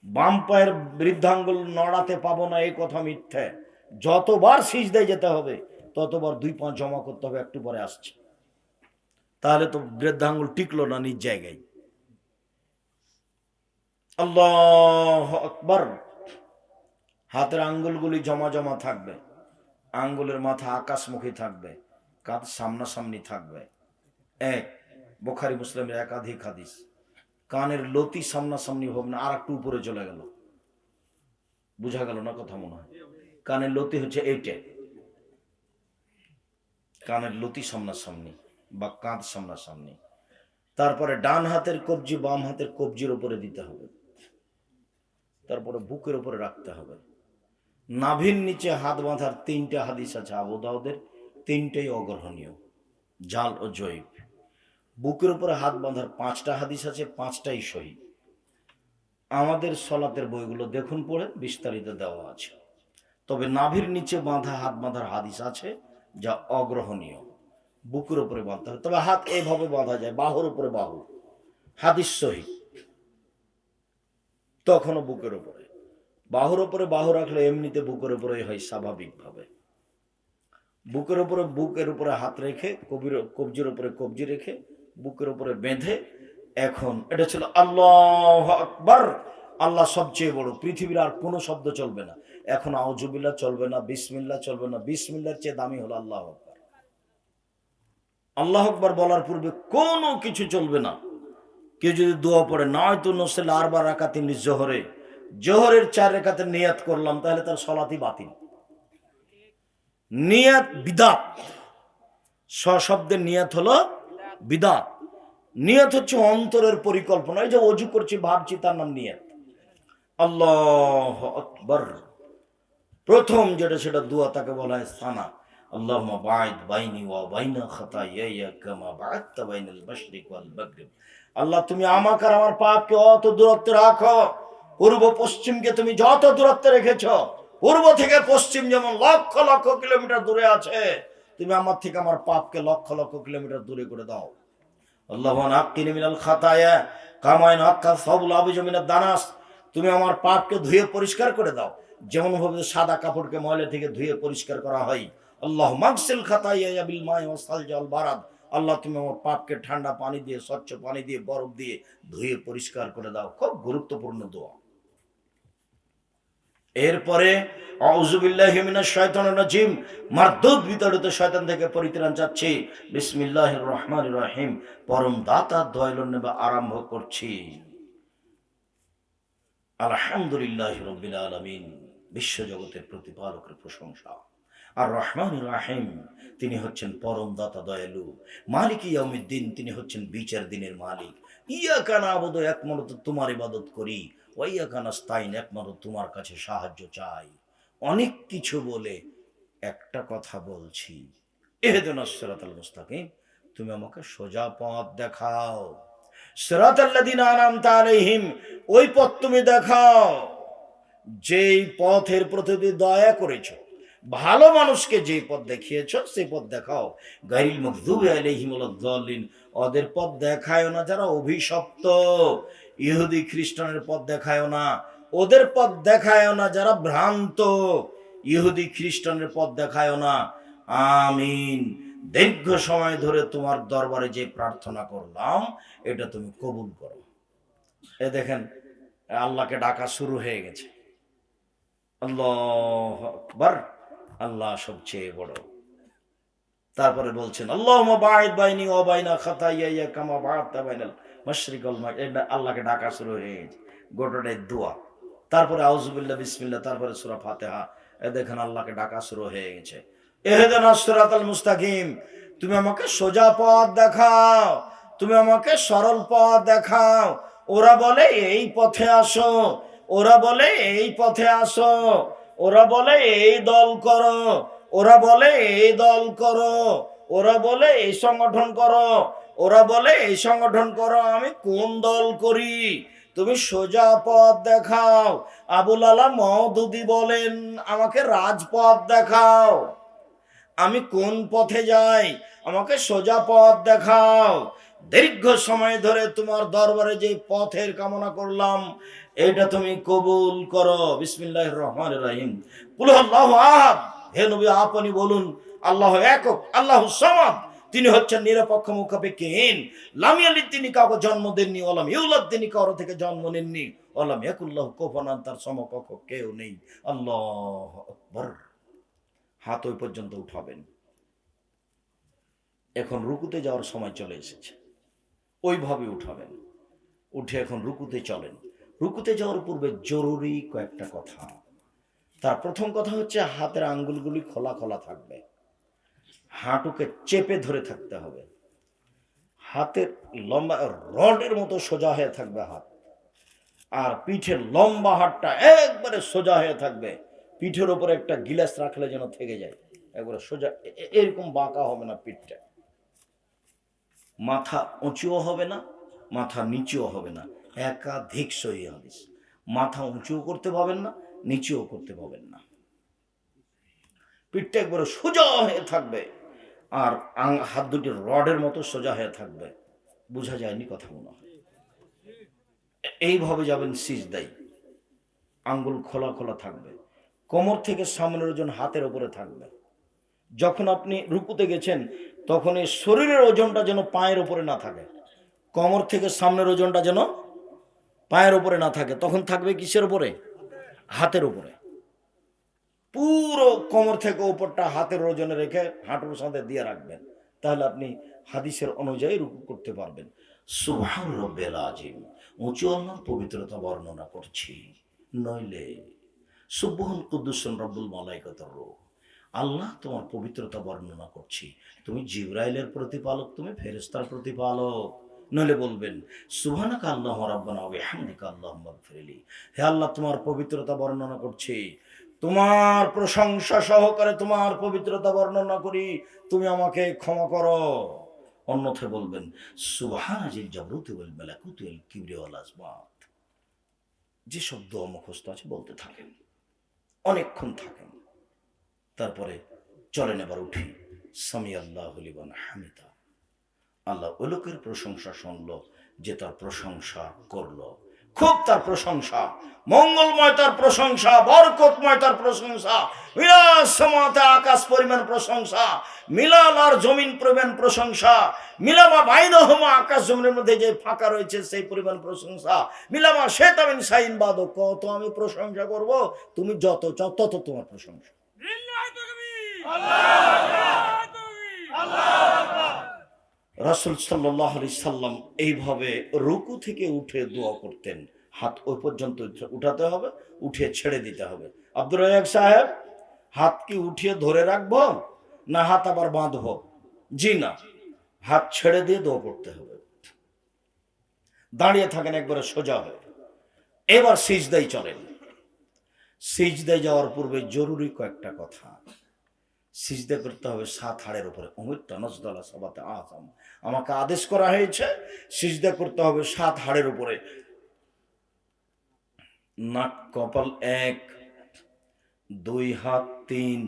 বাম পায়ের বৃদ্ধাঙ্গুল নড়াতে পাবো না, এই কথা মিথ্যে। যতবার সিজদায় যেতে হবে ততবার দুই পা জমা করতে হবে, একটু পরে আসছে। তাহলে তো বৃদ্ধাঙ্গুল টিকলো না নিজ জায়গায়। আল্লাহু আকবার। হাতের আঙ্গুলগুলি জমা জমা থাকবে, আঙ্গুলের মাথা আকাশমুখী থাকবে, কাঁধ সামনাসামনি থাকবে। এক, বুখারী মুসলিমের একাধিক হাদিস। কানের লতি সামনাসামনি হবে না, আর একটু উপরে চলে গেল। বুঝা গেল না কথা? মনে হয় কানের লতি হচ্ছে এইটা, কানের লতি সামনাসামনি বা কাঁধ সামনাসামনি। তারপরে ডান হাতের কবজি বাম হাতের কবজির উপরে দিতে হবে, তারপরে বুকের উপরে রাখতে হবে। নাভির নিচে হাত বাঁধার তিনটা হাদিস আছে আবু দাউদের, তিনটাই অগ্রহণীয়, জাল ও জয়ীফ। বুকের উপরে হাত বাঁধার পাঁচটা হাদিস আছে, পাঁচটাই সহিহ। আমাদের সলাতের বইগুলো দেখুন, পড়ে বিস্তারিত দেওয়া আছে। তবে নাভির নিচে বাঁধা হাত বাঁধার হাদিস আছে যা অগ্রহণীয়, বুকের উপরে বাঁধতে হবে। তবে হাত এইভাবে বাঁধা যায়, বাহুর উপরে বাহু, হাদিস সহিহ। তখনও বুকের উপরে, বাহুর উপরে বাহু রাখলে এমনিতে বুকের উপরে হয় স্বাভাবিকভাবে। বুকের উপরে হাত রেখে কবজির উপরে কবজি রেখে বুকের উপরে বেঁধে, এখন এটা ছিল আল্লাহু আকবার। আল্লাহ সবচেয়ে বড়, পৃথিবীর আর কোনো শব্দ চলবে না। এখন আউযুবিল্লাহ চলবে না, বিসমিল্লাহ চলবে না। বিসমিল্লাহর চেয়ে দামি হলো আল্লাহু আকবার। আল্লাহু আকবার বলার পূর্বে কোনো কিছু চলবে না। কেউ যদি দোয়া পড়ে, নয়তো নসল আরবা রাকাতিন জোহরে, জোহরের 4 রাকাতের নিয়াত করলাম, তাহলে তার সলাতই বাতিল। নিয়াত বিদাত, সশব্দের নিয়াত হলো বিদাত। নিয়াত হচ্ছে অন্তরের পরিকল্পনা। এই যে অজু করছি ভাবছি, তার নাম নিয়াত। আল্লাহু আকবার। প্রথম যেটা সেটা দোয়া, তাকে বলা হয় সানা। আল্লাহুম্মা বা'id বাইনি ওয়া বাইনা খাতায়ায়া কামা বা'আদতা বাইনাল মাশরিক ওয়াল মাগরিব। আল্লাহ, তুমি আমাকে আর আমার পাপকে অত দূরত্বে রাখো, পূর্ব পশ্চিমকে তুমি যত দূরত্বে রেখেছো, পূর্ব থেকে পশ্চিম যেমন লক্ষ লক্ষ কিলোমিটার দূরে আছে, তুমি আমার থেকে আমার পাপকে লক্ষ লক্ষ কিলোমিটার দূরে করে দাও। আল্লাহুম্মা নাক্কিনি মিনাল খাতায়া কামা ইয়ানক্কা সাবুল আবিজ মিনাদ দানাস। তুমি আমার পাপকে ধুয়ে পরিষ্কার করে দাও, যেমন ভাবে সাদা কাপড়কে ময়লা থেকে ধুয়ে পরিষ্কার করা হয়। আল্লাহুম্মা আগসিল খাতায়া বিল মাই ওয়াস সালজি ওয়াল বারাদ। আল্লাহ, তুমি আমার পাপকে ঠান্ডা পানি দিয়ে, স্বচ্ছ পানি দিয়ে, বরফ দিয়ে ধুয়ে পরিষ্কার করে দাও। খুব গুরুত্বপূর্ণ দোয়া। এরপরে আউযু বিল্লাহি মিনাশ শাইতানির রাজিম, মারদুদ বিতাড়িত শয়তান থেকে পরিত্রাণ চাচ্ছি। বিসমিল্লাহির রহমানির রহিম, পরম দাতা দয়ালু নেবে আরম্ভ করছি। আলহামদুলিল্লাহি রাব্বিল আলামিন, বিশ্বজগতের প্রতিপালকের প্রশংসা। আর রহমানির রহিম, তিনি হচ্ছেন পরম দাতা দয়ালু। মালিক ইয়াউমিদ্দিন, তিনি হচ্ছেন বিচার দিনের মালিক। ইয়াকা না'বুদু, একমাত্র তোমার ইবাদত করি। ওয়া ইয়াকা নাস্তাইন, একমাত্র তোমার কাছে সাহায্য চাই। অনেক কিছু বলে একটা কথা বলছি, ইহদিনাস সিরাতাল মুস্তাকিম, তুমি আমাকে সোজা পথ দেখাও। সিরাতাল্লাযিনা আনআমতা আলাইহিম, ওই পথ তুমি দেখাও যেই পথের প্রতি দয়া করেছো, ভালো মানুষকে যে পথ দেখিয়েছো সেই পথ দেখাও। গায়রিল মাগদুবি আলাইহিম ওয়ালাদ-দাল্লিন, ওদের পথ দেখায়ও না যারা অভিশপ্ত। ইহুদি খ্রিস্টানের পথ দেখায়ও না, ওদের পথ দেখায়ও না যারা ভ্রান্ত। ইহুদি খ্রিস্টানের পথ দেখায়ও না। আমিন। দীর্ঘ সময় ধরে তোমার দরবারে যে প্রার্থনা করলাম, এটা তুমি কবুল করো। এ দেখেন, আল্লাহকে ডাকা শুরু হয়ে গেছে। আল্লাহু আকবার, আল্লাহ সবচেয়ে বড়। তারপরে বলছেন আল্লাহুম্মা বা'id বাইনি ওয়া বাইনা খাতায়ায়া কামা বা'আদতা বাইনাল মাশরিক ওয়াল মাগরিব। আল্লাহকে ডাকা শুরু হয়ে গেছে, গোটাটাই দোয়া। তারপরে আউযু বিল্লাহ, বিসমিল্লাহ, তারপরে সূরা ফাতিহা। এ দেখেন আল্লাহকে ডাকা শুরু হয়ে গেছে। ইহদিনাস সিরাতাল মুস্তাকিম, তুমি আমাকে সোজা পথ দেখাও, তুমি আমাকে সরল পথ দেখাও। ওরা বলে এই পথে আসো, ওরা বলে এই পথে আসো, ওরা বলে এই দল করো, ওরা বলে এই দল করো, ওরা বলে এই সংগঠন করো, ওরা বলে এই সংগঠন করো। আমি কোন দল করি? তুমি সোজা পথ দেখাও। আবুল আলা মওদুদি বলেন, আমাকে রাজপথ দেখাও। আমি কোন পথে যাই? আমাকে সোজা পথ দেখাও। দীর্ঘ সময় ধরে তোমার দরবারে যে পথের কামনা করলাম, এটা তুমি কবুল করো। বিসমিল্লাহির রহমানির রহিম। কুল আল্লাহু আহাদ। হে নবী, আপনি বলুন, আল্লাহ একক, আল্লাহু সামাদ। তিনি হচ্ছেন নিরপেক্ষ, মুখাপেক্ষীহীন। লাম ইয়ালিদ, তিনি কাউকে জন্ম দেননি। ওয়ালাম ইউলাদ, তিনি কারো থেকে জন্ম নেননি। ওয়ালাম ইয়াকুল্লাহু কুফুয়ান আহাদ, তার সমকক্ষ কেউ নেই। আল্লাহু আকবার। হাত ওই পর্যন্ত উঠাবেন। এখন রুকুতে যাওয়ার সময় চলে এসেছে, ওইভাবে উঠাবেন। উঠে এখন রুকুতে চলেন। রুকুতে যাওয়ার পূর্বে জরুরি কয়েকটা কথা। তার প্রথম কথা হচ্ছে হাতের আঙ্গুলগুলি খোলা খোলা থাকবে, হাঁটুকে চেপে ধরে থাকতে হবে। হাতের লম্বা রডের মতো সোজা হয়ে থাকবে হাত, আর পিঠের লম্বা হাতটা একবারে সোজা হয়ে থাকবে। পিঠের উপরে একটা গিলাস রাখলে যেন থেকে যায়, একবারে সোজা, এরকম বাঁকা হবে না পিঠটা। মাথা উঁচুও হবে না, মাথা নিচুও হবে না। একাধিক সহিহ হাদিস। মাথা উঁচুও করতে পাবেন না, নিচুও করতে পাবেন না। পিঠটা একবারে সোজা হয়ে থাকবে, আর হাত দুটি রডের মতো সোজা হয়ে থাকবে। বোঝা যায়নি কথা মনে হয়? এইভাবে যাবেন সিজদায়, আঙ্গুল খোলা খোলা থাকবে। কোমর থেকে সামনের ওজন হাতের উপরে থাকবে। যখন আপনি রুকুতে গেছেন, তখন এই শরীরের ওজনটা যেন পায়ের উপরে না থাকে। কোমর থেকে সামনের ওজনটা যেন পায়ের উপরে না থাকে। তখন থাকবে কিসের উপরে? হাতের উপরে। পুরো কোমর থেকে উপরটা হাতের ওজনে রেখে হাঁটুর সাথে দিয়ে রাখবেন। তাহলে আপনি হাদিসের অনুযায়ী রুকু করতে পারবেন। সুবহান রাব্বিল আযীম, উঁচু আল্লাহর পবিত্রতা বর্ণনা করছি। নইলে সুবহান কুদ্দুসুন রব্বুল মালাইকাতুর রূহ, আল্লাহ তোমার পবিত্রতা বর্ণনা করছি। তুমি জিবরাইলের প্রতিপালক, তুমি ফেরেশতার প্রতিপালক। নইলে বলবেন সুবহানাকা আল্লাহুম্মা রাব্বানা ওয়া বিহামদিকা আল্লাহুম্মা ইগফিরলি। হে আল্লাহ, তোমার পবিত্রতা বর্ণনা করছি, তোমার প্রশংসা সহকারে তোমার পবিত্রতা বর্ণনা করি, তুমি আমাকে ক্ষমা করো। অন্যথায় বলবেন সুবহানাজিল জাবরুতি ওয়াল মালাকুতি ওয়াল কিবরি ওয়াল আজমাত। যে শব্দ মুখস্থ আছে বলতে থাকেন, অনেকক্ষণ থাকেন। তারপরে চলেন, এবার উঠি। সামি আল্লাহু লিমান হামিদা। আল্লাহ ওই লোকের প্রশংসা শুনলো যে তার প্রশংসা করলো। খুব তার প্রশংসা, মঙ্গলময় তার প্রশংসা, বরকতময় তার প্রশংসা। মিলাসমাতে আকাশ পরিমাণ প্রশংসা, মিলাল আর জমিন পরিমাণ প্রশংসা, মিলামা বাইনহুমা, আকাশ জমিনের মধ্যে যে ফাঁকা রয়েছে সেই পরিমাণ প্রশংসা। মিলামা শেতামিন সাইন বাদ, কত আমি প্রশংসা করব, তুমি যত চাও তত তোমার প্রশংসা। রাসূল সাল্লাল্লাহু আলাইহি সাল্লাম এইভাবে রুকু থেকে উঠে দোয়া করতেন। হাত ওই পর্যন্ত উঠাতে হবে, উঠিয়ে ছেড়ে দিতে হবে। আব্দুর রাজ্জাক সাহেব, হাত কি উঠিয়ে ধরে রাখবো না হাত আবার বাঁধবো? জি না, হাত ছেড়ে দিয়ে দোয়া করতে হবে। দাঁড়িয়ে থাকেন একবারে সোজা হয়ে। এবার সিজদায় চলেন। সিজদায় যাওয়ার পূর্বে জরুরি কয়েকটা কথা। সিজদা করতে হবে 7 হাড়ের উপরে। আমাকে আদেশ করা হয়েছে সিজদা করতে হবে 7 হাড়ের উপরে। নাক কপাল 1, 2 হাত 3,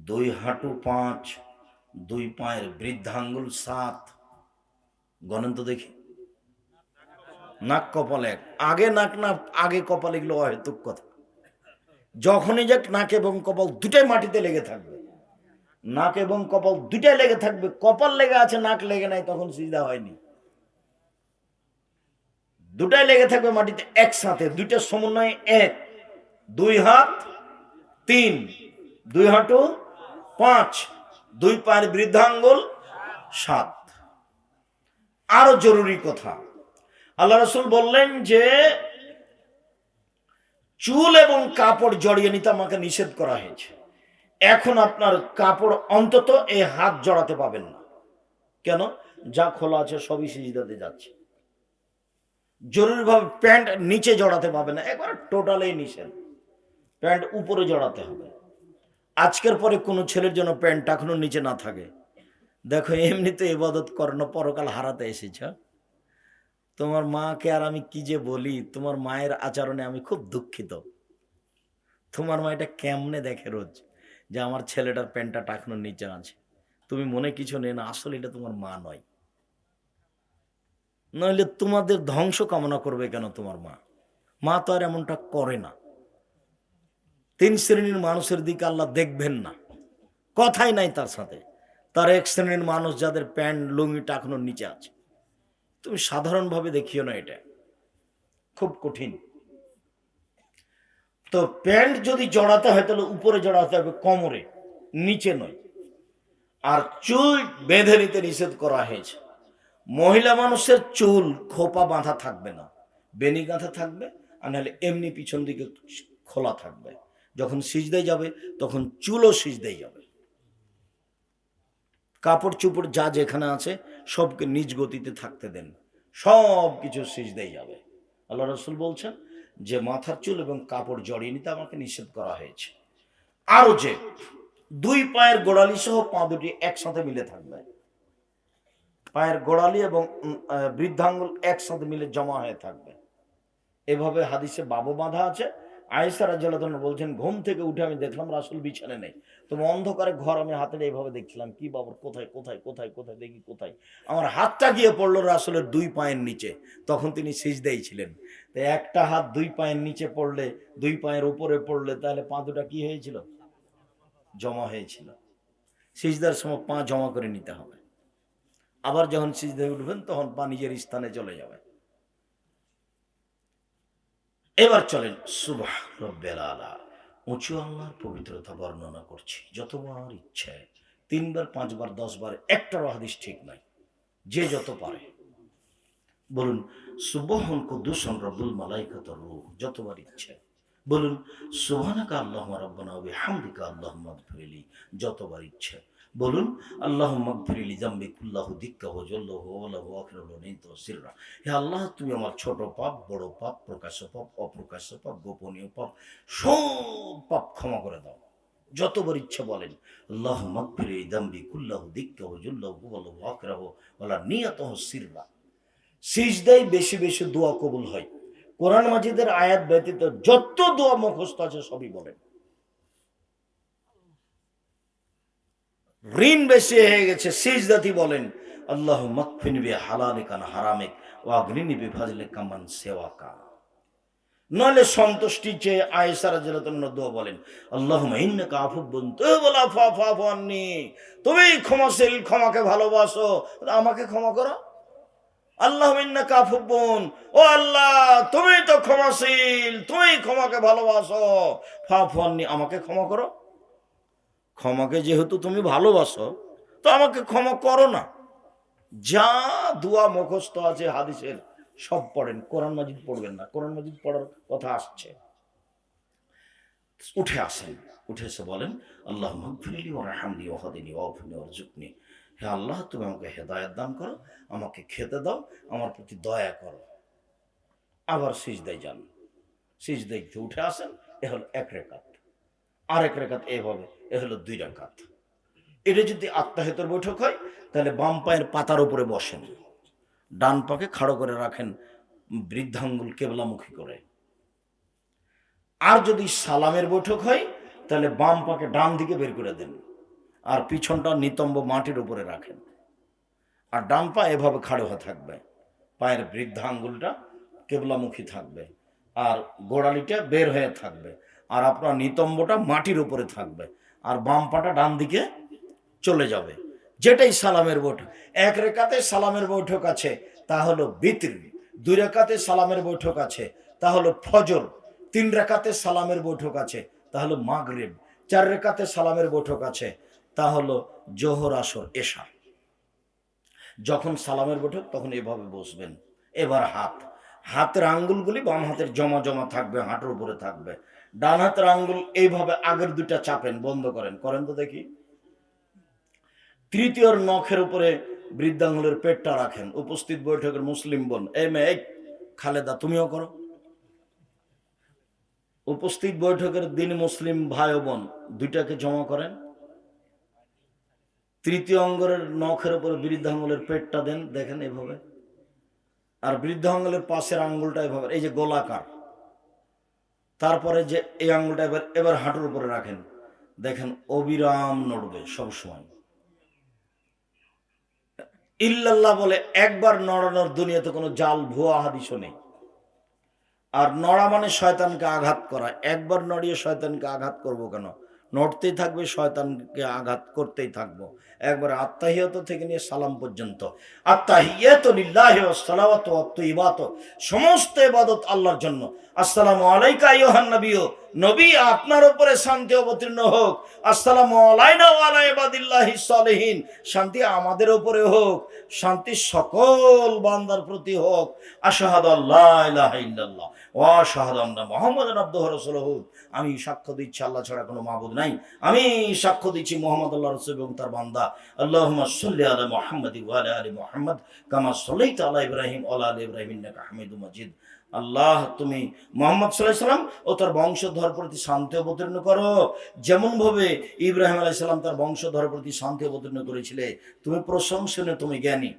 2 হাঁটু 5, 2 পায়ের বৃদ্ধাঙ্গুল 7। গণেন তো দেখি। নাক কপাল 1, আগে নাক না আগে কপাল, এগুলো অহেতুক কথা। যখনই যাক নাক এবং কপাল দুটাই মাটিতে লেগে থাকবে। নাক এবং কপাল দুটাই লেগে থাকবে। কপাল লেগে আছে, নাক লেগে নাই, তখন সিজদা হয়নি। দুটাই লেগে থাকবে মাটিতে একসাথে, দুইটা সমন্বয়ে 1। 2 হাত 3, 2 হাঁটু 5, 2 পায়ের বৃদ্ধাঙ্গুল 7। আরো জরুরি কথা, আল্লাহ রাসূল বললেন যে চুল এবং কাপড় জড়িয়ে নিতে আমাকে নিষেধ করা হয়েছে। এখন আপনার কাপড় অন্তত এই হাত জড়াতে পাবেন না। কেন? যা খোলা আছে সবই সিজদাতে যাচ্ছে। জরুরিভাবে প্যান্ট নিচে জড়াতে পাবে না, একবার টোটালেই নিষেধ। প্যান্ট উপরে জড়াতে হবে। আজকের পরে কোনো ছেলের জন্য প্যান্ট এখনো নিচে না থাকে। দেখো এমনিতে ইবাদত করানো, পরকাল হারাতে এসেছ। তোমার মাকে আর আমি কি যে বলি, তোমার মায়ের আচরণে আমি খুব দুঃখিত। তোমার মা এটা কেমনে দেখে রোজ যে আমার ছেলেটার প্যান্টটা এখনো নিচে আছে। তুমি মনে কিছু নেই না, আসলে এটা তোমার মা নয়। নইলে তোমাদের ধ্বংস কামনা করবে কেন তোমার মা? মা তো আর এমনটা করে না। 3 শ্রেণীর মানুষের দিকে আল্লাহ দেখবেন না, কথাই নাই তার সাথে। তার 1 শ্রেণীর মানুষ যাদের প্যান্ট লুঙ্গিটা এখনো নিচে আছে। তুমি সাধারণভাবে দেখিও না, এটা খুব কঠিন। তো প্যান্ট যদি জড়াতে হয় তাহলে উপরে জড়াতে হবে, কোমরে, নিচে নয়। আর চুল বেঁধে নিতে নিষেধ করা হয়েছে। মহিলা মানুষের চুল খোপা বাঁধা থাকবে না, বেনি গাঁথা থাকবে, আর নাহলে এমনি পিছন দিকে খোলা থাকবে। যখন সিজদায় যাবে তখন চুলও সিজদায় যাবে। কাপড় চোপড় যা যেখানে আছে সবকে নিজ গতিতে থাকতে দেন, সব কিছু সিজদায় যাবে। আল্লাহ রাসূল বলছেন যে মাথার চুল এবং কাপড় জড়িয়ে নিতে আমাকে নিষেধ করা হয়েছে। আরো যে 2 পায়ের গোড়ালি সহ পা দুটি একসাথে মিলে থাকবে। পায়ের গোড়ালি এবং বৃদ্ধাঙ্গুল একসাথে মিলে জমা হয়ে থাকবে। এভাবে হাদিসে বাবু বাঁধা আছে। আয়েশা রাদিয়াল্লাহু আনহা বলছেন, ঘুম থেকে উঠে আমি দেখলাম রাসূল বিছানায় নেই। তুমি অন্ধকারে ঘর, আমি হাতে এইভাবে দেখছিলাম, কি বাবুর কোথায় কোথায় কোথায় কোথায় দেখি কোথায়। আমার হাতটা গিয়ে পড়লো রাসূলের 2 পায়ের নিচে। তখন তিনি সিজদায় ছিলেন। তো একটা হাত 2 পায়ের নিচে পড়লে, 2 পায়ের উপরে পড়লে, তাহলে পা দুটা কি হয়েছিল? জমা হয়েছিল। সিজদার সময় পা জমা করে নিতে হবে। আবার যখন সিজদায় উঠবেন তখন পা নিজের স্থানে চলে যাবে। এবার চলেন সুবহান রাব্বিল আলা, উঁচু আল্লাহর পবিত্রতা বর্ণনা করছি যতবার ইচ্ছে। 3 বার 5 বার 10 বার, একটারও হাদিস ঠিক নাই। যে যত পারে বলুন সুবহান কুদ্দুসুন রব্বুল মালাইকাতুর রূহ, যতবার ইচ্ছে বলুন সুবহানাকা আল্লাহুম্মা রাব্বানা ওয়া বিহামদিকা আল্লাহুম্মা গফিরলি, যতবার ইচ্ছে বলুন আল্লাহুম্মা গফিরলি যামবি কুল্লাহু দিক্কাহু জাল্লাহু ওয়া লাহু আখিরাহু নিত সিররা। হে আল্লাহ, তুমি আমার ছোট পাপ, বড় পাপ, প্রকাশ্য পাপ, অপ্রকাশ্য পাপ, গোপনীয় পাপ, সব পাপ ক্ষমা করে দাও। যতবার ইচ্ছে বলেন আল্লাহুম্মা গফিরলি যামবি কুল্লাহু দিক্কাহু জাল্লাহু ওয়া লাহু আখিরাহু ওয়া লা নিয়াতাহু সিররা। সিজদায় বেশি বেশি দোয়া কবুল হয়। কোরআন মাজিদের আয়াত ব্যতীত যত দোয়া মুখস্থ আছে সবই বলেন। ঋণ বেশি হয়ে গেছে, সিজদাতি বলেন আল্লাহুম্মা কফিনি বিহালালিকা আন হারামিক ওয়া আগনিনি বিফাজলিকা মান সিওয়াকা। নইলে সন্তুষ্টি চেয়ে আয়েশা রাদিয়াল্লাহু আনহা দোয়া বলেন আল্লাহুম্মা ইন্নাকা আফুবুন তুহিব্বুল আফওয়া ফা'ফু আন্নী। তুমি ক্ষমাশীল, ক্ষমাকে ভালোবাসো, আমাকে ক্ষমা করো। আল্লাহুম্মা ইন্নাকা আফুবুন, ও আল্লাহ তুমি তো ক্ষমাশীল, তুমি ক্ষমাকে ভালোবাসো, ফা'ফু আন্নী, আমাকে ক্ষমা করো। ক্ষমাকে যেহেতু তুমি ভালোবাসো তো আমাকে ক্ষমা করো না। যা দোয়া মুখস্থ আছে হাদিসের সব পড়েন, কোরআন মাজিদ পড়বেন না। কোরআন মাজিদ পড়ার কথা আসছে। উঠে আসেন, উঠে এসে বলেন আল্লাহ মাগফিরলি ওয়ারহামনি ওয়াহদিনি ওয়াফিনি ওয়ারজুকনি। হে আল্লাহ, তুমি আমাকে হেদায়েত দান করো, আমাকে খেতে দাও, আমার প্রতি দয়া করো। আবার সিজদায় যান, সিজদায় উঠে আসেন। এ হলো 1 রাকাত। আর 1 রাকাত এভাবে, এ হলো 2 রাকাত। এটা যদি আত্মাহিতর বৈঠক হয় তাহলে বাম পায়ের পাতার উপরে বসেন, ডান পাকে খাড়ো করে রাখেন, বৃদ্ধাঙ্গুল কেবলামুখী করে। আর যদি সালামের বৈঠক হয় তাহলে বাম পাকে ডান দিকে বের করে দেন, আর পিছনটা নিতম্ব মাটির উপরে রাখেন, আর ডান পা এভাবে খাড়ো হয়ে থাকবে, পায়ের বৃদ্ধাঙ্গুলটা কেবলামুখী থাকবে, আর গোড়ালিটা বের হয়ে থাকবে, আর আপনার নিতম্বটা মাটির উপরে থাকবে, আর বাম পাটা ডান দিকে চলে যাবে। যেটাই সালামের বৈঠক। 1 রাকাতে সালামের বৈঠক আছে, তা হলো বিতর। 2 রাকাতে সালামের বৈঠক আছে, তা হলো ফজর। 3 রাকাতে সালামের বৈঠক আছে, তা হলো মাগরিব। 4 রাকাতে সালামের বৈঠক আছে, তা হলো জোহর, আসর, এশা। যখন সালামের বৈঠক তখন এভাবে বসবেন। এবার হাতের আঙ্গুলগুলি বাম হাতের জমা জমা থাকবে, হাঁটুর উপরে থাকবে। ডান হাতের আঙ্গুল এইভাবে আগের দুইটা চাপেন, বন্ধ করেন, করেন তো দেখি। তৃতীয় নখের উপরে বৃদ্ধাঙ্গুলের পেটটা রাখেন। উপস্থিত বৈঠকের মুসলিম বোন, এই মেয়ে খালেদা তুমিও করো। উপস্থিত বৈঠকের দিন মুসলিম ভাই ও বোন দুইটাকে জমা করেন। তৃতীয় অঙ্গের নখের উপরে বৃদ্ধাঙ্গুলের পেটটা দেন, দেখেন এভাবে। আর বৃদ্ধাঙ্গুলের পাশের আঙ্গুলটা এভাবে, এই যে গোলাকার। তারপরে যে এই আঙ্গুলটা এবার এবার হাঁটুর উপরে রাখেন, দেখেন অবিরাম নড়বে সবসময়। ইল্লাল্লাহ বলে একবার নড়ানোর দুনিয়াতে কোনো জাল ভুয়া হাদিসও নেই। আর নড়া মানে শয়তানকে আঘাত করা। একবার নড়িয়ে শয়তানকে আঘাত করব কেন? নড়তেই থাকবে, শয়তানকে আঘাত করতেই থাকবো। একবার আত্তাহিয়াত থেকে নিয়ে সালাম পর্যন্ত, আত্তাহিয়াতু লিল্লাহি ওয়াস সালাওয়াতু ওয়াত তাইয়িবাত, সমস্ত ইবাদত আল্লাহর জন্য। আসসালামু আলাইকা আইয়ুহান নবিয়্যু, নবী আপনার উপরে শান্তি অবতীর্ণ হোক। আসসালামু আলাইনা ওয়া আলা ইবাদিল্লাহিস সালিহিন, শান্তি আমাদের উপরে হোক, শান্তি সকল বান্দার প্রতি হোক। আশহাদু আল্লা ইলাহা ইল্লাল্লাহ ওয়া আশহাদু আন্না মুহাম্মাদান আবদুহু ওয়া রাসূলুহু, আমি সাক্ষ্য দিচ্ছি আল্লাহ ছাড়া কোনো মাবুদ নাই, আমি সাক্ষ্য দিচ্ছি মুহাম্মদ আল্লাহর রাসূল এবং তার বান্দা। আল্লাহুম্মা সাল্লি আলা মুহাম্মাদ ওয়া আলা আলি মুহাম্মাদ কামা সাল্লাইতা আলা ইব্রাহিম ওয়া আলা আলি ইব্রাহিম ইন্নাকা হামিদুম মাজিদ। আল্লাহ তুমি মুহাম্মদ সাল্লাল্লাহু আলাইহি সাল্লাম ও তার বংশধর প্রতি শান্তি অবতীর্ণ করো, যেমন ভাবে ইব্রাহিম আলাইহিস সালাম তার বংশধর প্রতি শান্তি অবতীর্ণ করেছিলে। তুমি প্রশংসনীয়, তুমি জ্ঞানী।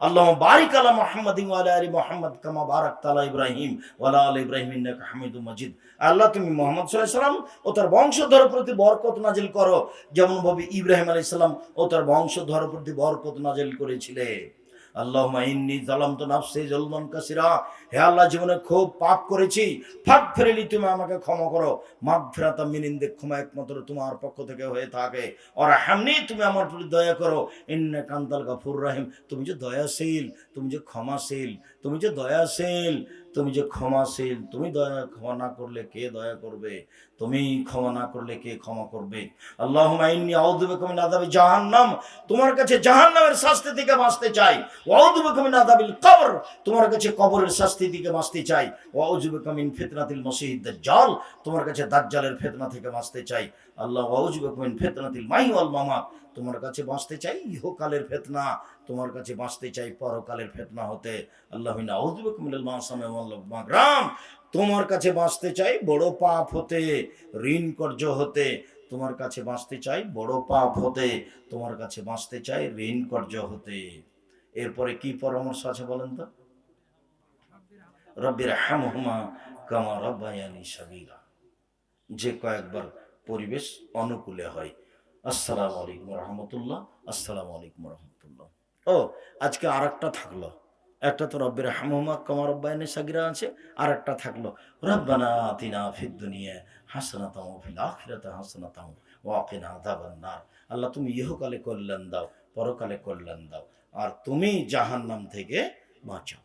আল্লাহুম্মা বারিক আলা মুহাম্মাদিন ওয়া আলা আলি মুহাম্মাদ কামা বারাকতা আলা ইব্রাহিম ওয়া আলা আলি ইব্রাহিম ইন্নাকা হামিদুম মাজিদ। আল্লাহ তুমি মুহাম্মদ সাল্লাল্লাহু আলাইহি সাল্লাম ও তার বংশধর প্রতি বরকত নাজিল করো, যেমন ভাবে ইব্রাহিম আলাইহিস সালাম ও তার বংশধর প্রতি বরকত নাজিল করেছিলে। আল্লাহুম্মা ইন্নী যালামতু নাফসি যুলমান কাসীরা, হে আল্লাহ জীবনে খুব পাপ করেছি, ফাগফিরলি তুমি আমাকে ক্ষমা করো। মাগফিরাতাম মিন ইনদিক, ক্ষমা একমাত্র তোমার পক্ষ থেকে হয়ে থাকে। ওয়ারহামনি, তুমি আমার প্রতি দয়া করো। ইন্নাকা আনতাল গাফুরুর রহিম, তুমি যে দয়াশীল, তুমি যে ক্ষমাশীল, তুমি যে দয়াশীল, তুমি যে ক্ষমাশীল। তুমি দয়া ক্ষমা না করলে কে দয়া করবে? তুমি ক্ষমা না করলে কে ক্ষমা করবে? আল্লাহুম্মা ইন্নী আউযু বিকা মিন আযাবি জাহান্নাম, তোমার কাছে জাহান্নামের শাস্তি থেকে বাঁচতে চাই। ওয়া আউযু বিকা মিন আযাবিল কবর, তোমার কাছে কবরের শাস্তি থেকে বাঁচতে চাই। ওয়া আউযু বিকা মিন ফিতনাতিল মাসীহিদ দাজ্জাল, তোমার কাছে দাজ্জালের ফিতনা থেকে বাঁচতে চাই। আল্লাহ ওয়া আউযু বিকা মিন ফিতনাতিল মাহি ওয়াল মামাত, তোমার কাছে বাঁচতে চাই ইহকালের ফিতনা, তোমার কাছে বাঁচতে চাই পরকালের ফিতনা হতে। আল্লাহুম্মা আউযু বিকা মিনাল মাসামি ওয়াল মাগরাম, তোমার কাছে বাঁচতে চাই বড় পাপ হতে, ঋণ কর্য হতে। তোমার কাছে বাঁচতে চাই বড় পাপ হতে, তোমার কাছে বাঁচতে চাই ঋণ কর্য হতে। এরপরে কি পরামর্শ আছে বলেন তো? রব্বির হামহুমা কামা রাব্বায়ানি সাগীরা, যে কয়েকবার পরিবেশ অনুকূলে হয়। আসসালামু আলাইকুম রহমতুল্লাহ, আসসালামু আলাইকুম রহমতুল্লাহ। ও আজকে আর একটা থাকলো, একটা তো রব্বির হামহুমা কামা রাব্বায়ানি সাগীরা আছে, আর একটা থাকলো রব্বানা আতিনা ফিদ দুনিয়া হাসানাতাও ওয়া ফিল আখিরাতি হাসানাতাও ওয়া কিনা আযাবান নার। আল্লাহ তুমি ইহকালে কল্যাণ দাও, পরকালে কল্যাণ দাও, আর তুমি জাহান্নাম থেকে বাঁচাও।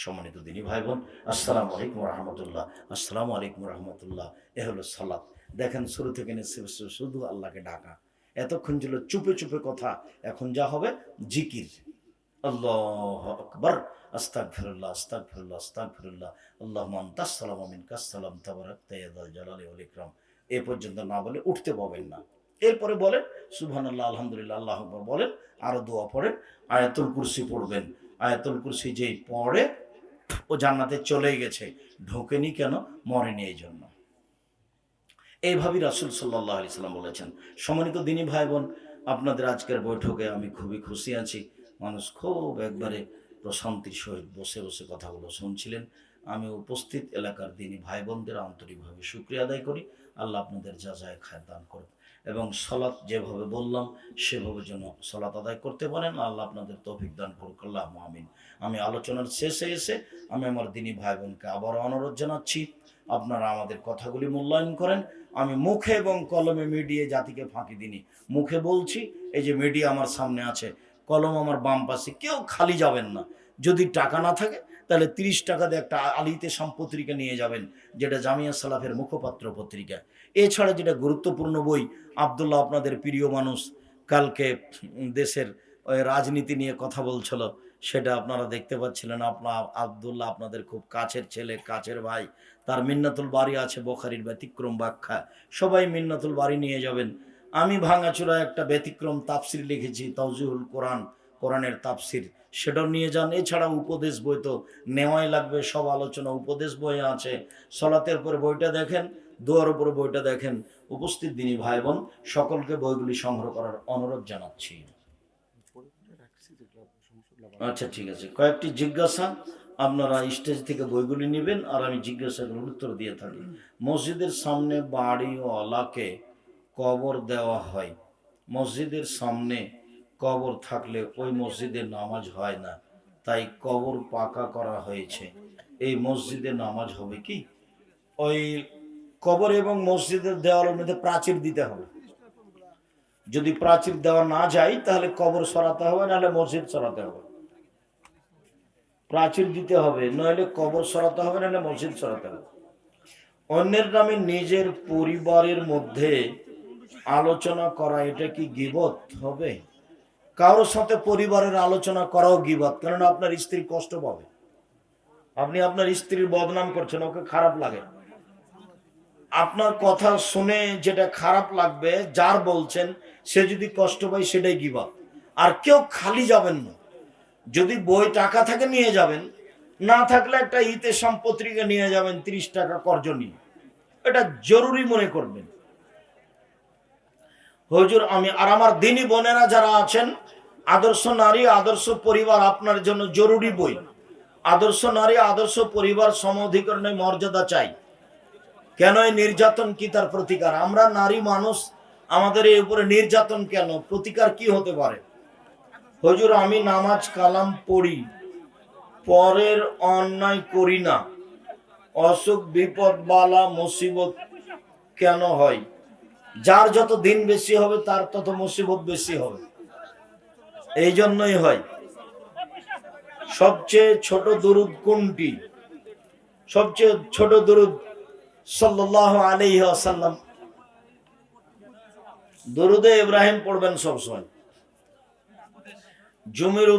সম্মানিত দিনী ভাই বোন, আসসালামু আলাইকুম রহমতুল্লাহ, আসসালামু আলাইকুম রহমতুল্লাহ। এ হলো সালাত। দেখেন শুরু থেকে শুধু আল্লাহকে ডাকা, এতক্ষণ ছিল চুপে চুপে কথা, এখন যা হবে জিকির। আল্লাহু আকবার, আস্তাগফিরুল্লাহ আস্তাগফিরুল্লাহ আস্তাগফিরুল্লাহ, আল্লাহুম্মা আনতাস সালাম ওয়া মিনকাস সালাম তাবারাকতা ইয়া যাল জালালি ওয়াল ইকরাম। এ পর্যন্ত না বলে উঠতে পাবেন না। এরপরে বলেন সুবহানাল্লাহ আলহামদুলিল্লাহ আল্লাহু আকবার বলেন, আরো দোয়া পড়েন, আয়াতুল কুরসি পড়বেন। আয়াতুল কুরসি যেই পড়ে ও জান্নাতে চলে গেছে, ঢোকেনি কেন? মরেনি এই জন্য। এইভাবেই রাসূল সাল্লাল্লাহু আলাইহি সাল্লাম বলেছেন। সম্মানিত দিনী ভাই বোন, আপনাদের আজকের বৈঠকে আমি খুবই খুশি আছি। মানুষ খুব একবারে প্রশান্তির সহিত বসে বসে কথাগুলো শুনছিলেন। আমি উপস্থিত এলাকার দিনী ভাই বোনদের আন্তরিকভাবে শুকরিয়া আদায় করি। আল্লাহ আপনাদের যা যায় খায় দান করুন, এবং সলাৎ যেভাবে বললাম সেভাবে যেন সলাৎ আদায় করতে পারেন। আল্লাহ আপনাদের তৌফিক দান করুক, আল্লাহুম্মা আমিন। আমি আলোচনার শেষে এসে আমি আমার দিনী ভাই বোনকে আবারও অনুরোধ জানাচ্ছি, আপনারা আমাদের কথাগুলি মূল্যায়ন করেন। আমি মুখে এবং কলমে মিডিয়ে জাতিকে ফাঁকি দিনি। মুখে বলছি, এই যে মিডিয়া আমার সামনে আছে, কলম আমার বাম পাশে, কেউ খালি যাবেন না। যদি টাকা না থাকে তাহলে 30 টাকা দিয়ে একটা আলিতে পত্রিকা নিয়ে যাবেন, যেটা জামিয়া সালাফের মুখপাত্র পত্রিকা। এছাড়া যেটা গুরুত্বপূর্ণ বই, আব্দুল্লাহ আপনাদের প্রিয় মানুষ কালকে দেশের রাজনীতি নিয়ে কথা বলছিল, সেটা আপনারা দেখতে পাচ্ছিলেন। আপনার আব্দুল্লাহ আপনাদের খুব কাছের ছেলে, কাছের ভাই, তার মিন্নাতুল বাড়ি আছে বুখারীর ব্যতিক্রম ব্যাখ্যা, সবাই মিন্নাতুল বাড়ি নিয়ে যাবেন। আমি ভাঙাচোরা একটা ব্যতিক্রম তাফসির লিখেছি, তাওজিহুল কোরআন, কোরআনের তাফসির, সেটাও নিয়ে যান। এছাড়া উপদেশ বই তো নেওয়াই লাগবে, সব আলোচনা উপদেশ বই আছে। সলাতের পরে বইটা দেখেন, দোয়ার উপরে বইটা দেখেন। উপস্থিত দিনী ভাই বোন সকলকে বইগুলি সংগ্রহ করার অনুরোধ জানাচ্ছি। আচ্ছা ঠিক আছে, কয়েকটি জিজ্ঞাসা আপনারা স্টেজ থেকে বইগুলি নেবেন আর আমি জিজ্ঞাসাগুলোর উত্তর দিয়ে থাকি। মসজিদের সামনে বাড়িওয়ালাকে কবর দেওয়া হয়, মসজিদের সামনে কবর থাকলে ওই মসজিদে নামাজ হয় না, তাই কবর পাকা করা হয়েছে, এই মসজিদে নামাজ হবে কি? ওই কবর এবং মসজিদের দেওয়ালের মধ্যে প্রাচীর দিতে হবে। যদি প্রাচীর দেওয়া না যায় তাহলে কবর সরাতে হবে, নাহলে মসজিদ সরাতে হবে। প্রাচীর দিতে হবে, নইলে কবর সরাতে হবে, নাহলে মসজিদ সরাতে হবে। অন্যের নামে নিজের পরিবারের মধ্যে আলোচনা করা, এটা কি গীবত হবে? কারোর সাথে পরিবারের আলোচনা করাও গীবত, কেননা আপনার স্ত্রী কষ্ট পাবে। আপনি আপনার স্ত্রীর বদনাম করছেন, ওকে খারাপ লাগে। আপনার কথা শুনে যেটা খারাপ লাগবে যার বলছেন, সে যদি কষ্ট পায় সেটাই গীবত। আর কেউ খালি যাবেন না, যদি বই টাকা থাকে নিয়ে যাবেন, না থাকলে একটা ইতেসাম পত্রিকা নিয়ে যাবেন 30 টাকা কর্জ নিয়ে, এটা জরুরি মনে করবেন। হুজুর আমি আর আমার দিনী বোনেরা যারা আছেন, আদর্শ নারী আদর্শ পরিবার আপনার জন্য জরুরি বই। আদর্শ নারী আদর্শ পরিবার সমঅধিকরণের মর্যাদা চাই। কেন এই নির্যাতন, কি তার প্রতিকার? আমরা নারী মানুষ, আমাদের এই উপরে নির্যাতন কেন? প্রতিকার কি হতে পারে? হুজুর আমি নামাজ কালাম পড়ি, পরের অন্যায় করি না, অসুখ বিপদ বালা মুসিবত কেন হয়? যার যত দিন বেশি হবে তার তত মুসিবত বেশি হবে, এই জন্যই হয়। সবচেয়ে ছোট দুরূদ কোনটি? সবচেয়ে ছোট দুরূদ সাল্লাল্লাহু আলাইহি ওয়াসাল্লাম, দুরূদে ইব্রাহিম পড়বেন সবসময়। জমির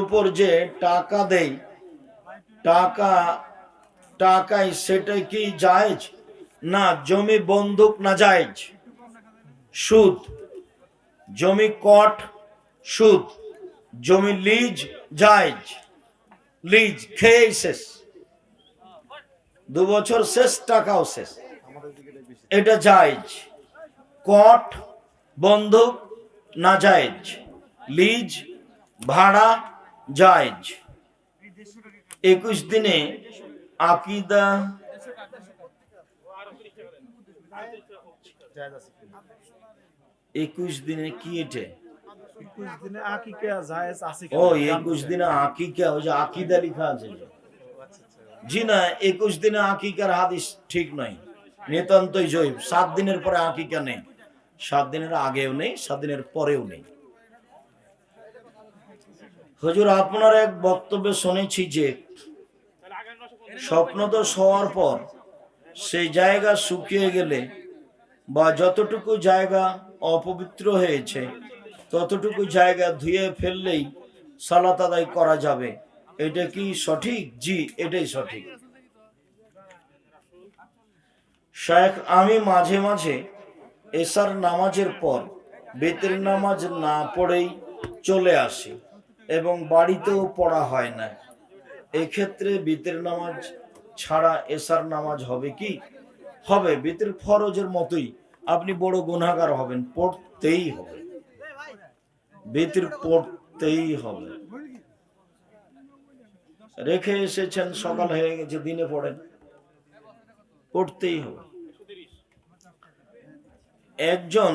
উপর যে টাকা দেই, টাকায় সেটা কি জায়েজ? না, জমি বন্দুক না জায়েজ, সুদ। জমি কট সুদ, জমি লিজ জায়েজ, লিজ খেয়ে শেষ, 2 বছর শেষ, টাকাও শেষ, এটা জায়েজ। কট বন্দুক না জায়েজ, লিজ ভাড়া জায়েজ। 21 দিনে আকিদা 21 দিনে কি এটা? 21 দিনে আকিকা জায়েজ আছে কি? ও 21 দিনে আকিকা, ওই যে আকিদা লেখা আছে। জি না, 21 দিনে আকিকার হাদিস ঠিক নয়, নিতান্তই জয়ীফ। 7 দিনের পরে আকিকা নেই, 7 দিনের আগেও নেই, 7 দিনের পরেও নেই। হুজুর আপনার এক বক্তব্যে শুনেছি যে স্বপ্নদোষ হওয়ার পর সেই জায়গা শুকিয়ে গেলে বা যতটুকু জায়গা অপবিত্র হয়েছে ততটুকু জায়গা ধুয়ে ফেললেই সালাত আদায় করা যাবে, এটা কি সঠিক? জি, এটাই সঠিক। শায়েখ আমি মাঝে মাঝে এশার নামাজের পর বেতের নামাজ না পড়েই চলে আসি এবং বাড়িতেও পড়া হয় না, এক্ষেত্রে বেতের নামাজ ছাড়া এশার নামাজ হবে কি? হবে, বেতের ফরজের মতোই। আপনি বড় গুনাহগার হবেন, পড়তেই হবে, বেতের পড়তেই হবে। রেখে এসেছেন, সকাল হয়ে গেছে, দিনে পড়েন, পড়তেই হবে। একজন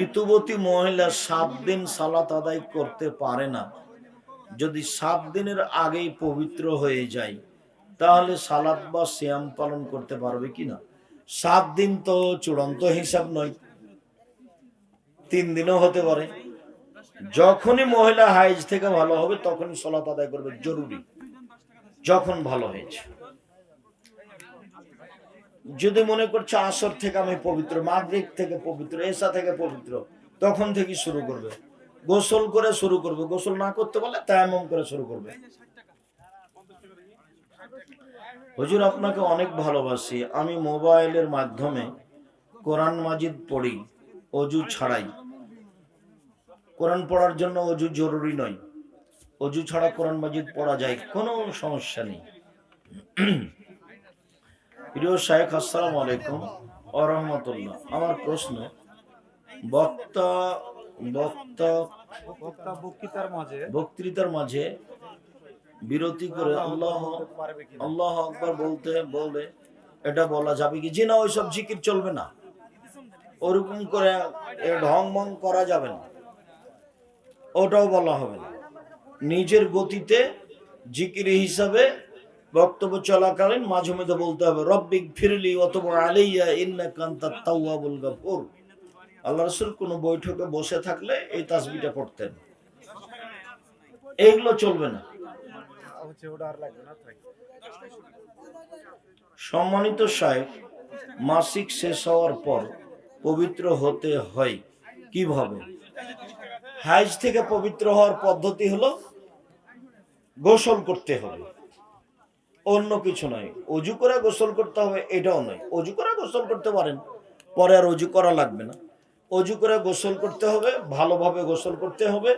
ঋতুবতী মহিলা 7 দিন সালাত আদায় করতে পারে না, যদি 7 দিনের আগেই পবিত্র হয়ে যায় তাহলে সালাত বা সিয়াম পালন করতে পারবে কিনা? 7 দিন তো চূড়ান্ত হিসাব নয়, 3 দিনও হতে পারে। যখনই মহিলা হাইজ থেকে ভালো হবে তখনই সালাত আদায় করবে, জরুরি, যখন ভালো হয়েছে। যদি মনে করছে আসর থেকে আমি পবিত্র, মাগরিব থেকে পবিত্র, এশা থেকে পবিত্র, তখন থেকে শুরু করবে, গোসল করে শুরু করবে, গোসল না করতে পারলে তায়াম্মুম করে শুরু করবে। হুজুর আপনাকে অনেক ভালোবাসি, আমি মোবাইলের মাধ্যমে কোরআন মাজিদ পড়ি অজু ছাড়াই। কোরআন পড়ার জন্য অজু জরুরি নয়, অজু ছাড়া কোরআন মাজিদ পড়া যায়, কোনো সমস্যা নেই। প্রিয় শায়েখ আসসালামু আলাইকুম ওয়া রাহমাতুল্লাহ। আমার প্রশ্ন, বক্তা বক্তা বক্তৃতার মাঝে বিরতি করে আল্লাহ আল্লাহ আকবার বলে এটা বলা যাবে কি? জি না, ওইসব জিকির চলবে না, ওরকম করে ঢং মং করা যাবে না, ওটাও বলা হবে না। নিজের গতিতে জিকির হিসাবে বক্তব্য চলাকালীন মাঝে মধ্যে বলতে হবে রব্বিক ফিরলি ওয়াতুব আলাইয়া ইন্নাকা আনতাত তাওয়াবুল গাফুর। আল্লাহ রাসূল কোন বৈঠকে বসে থাকলে এই তাসবিহটা পড়তেন, এইগুলো চলবে না। সম্মানিত শায়েখ, মাসিক শেষ হওয়ার পর পবিত্র হতে হয় কিভাবে? হাইজ থেকে পবিত্র হওয়ার পদ্ধতি হলো গোসল করতে হবে, অন্য কিছু নয়। অজু করে গোসল করতে হবে এটাও নয়, অজু করে গোসল করতে পারেন, পরে আর অজু করা লাগবে না। অজু করে গোসল করতে হবে, ভালোভাবে গোসল করতে হবে,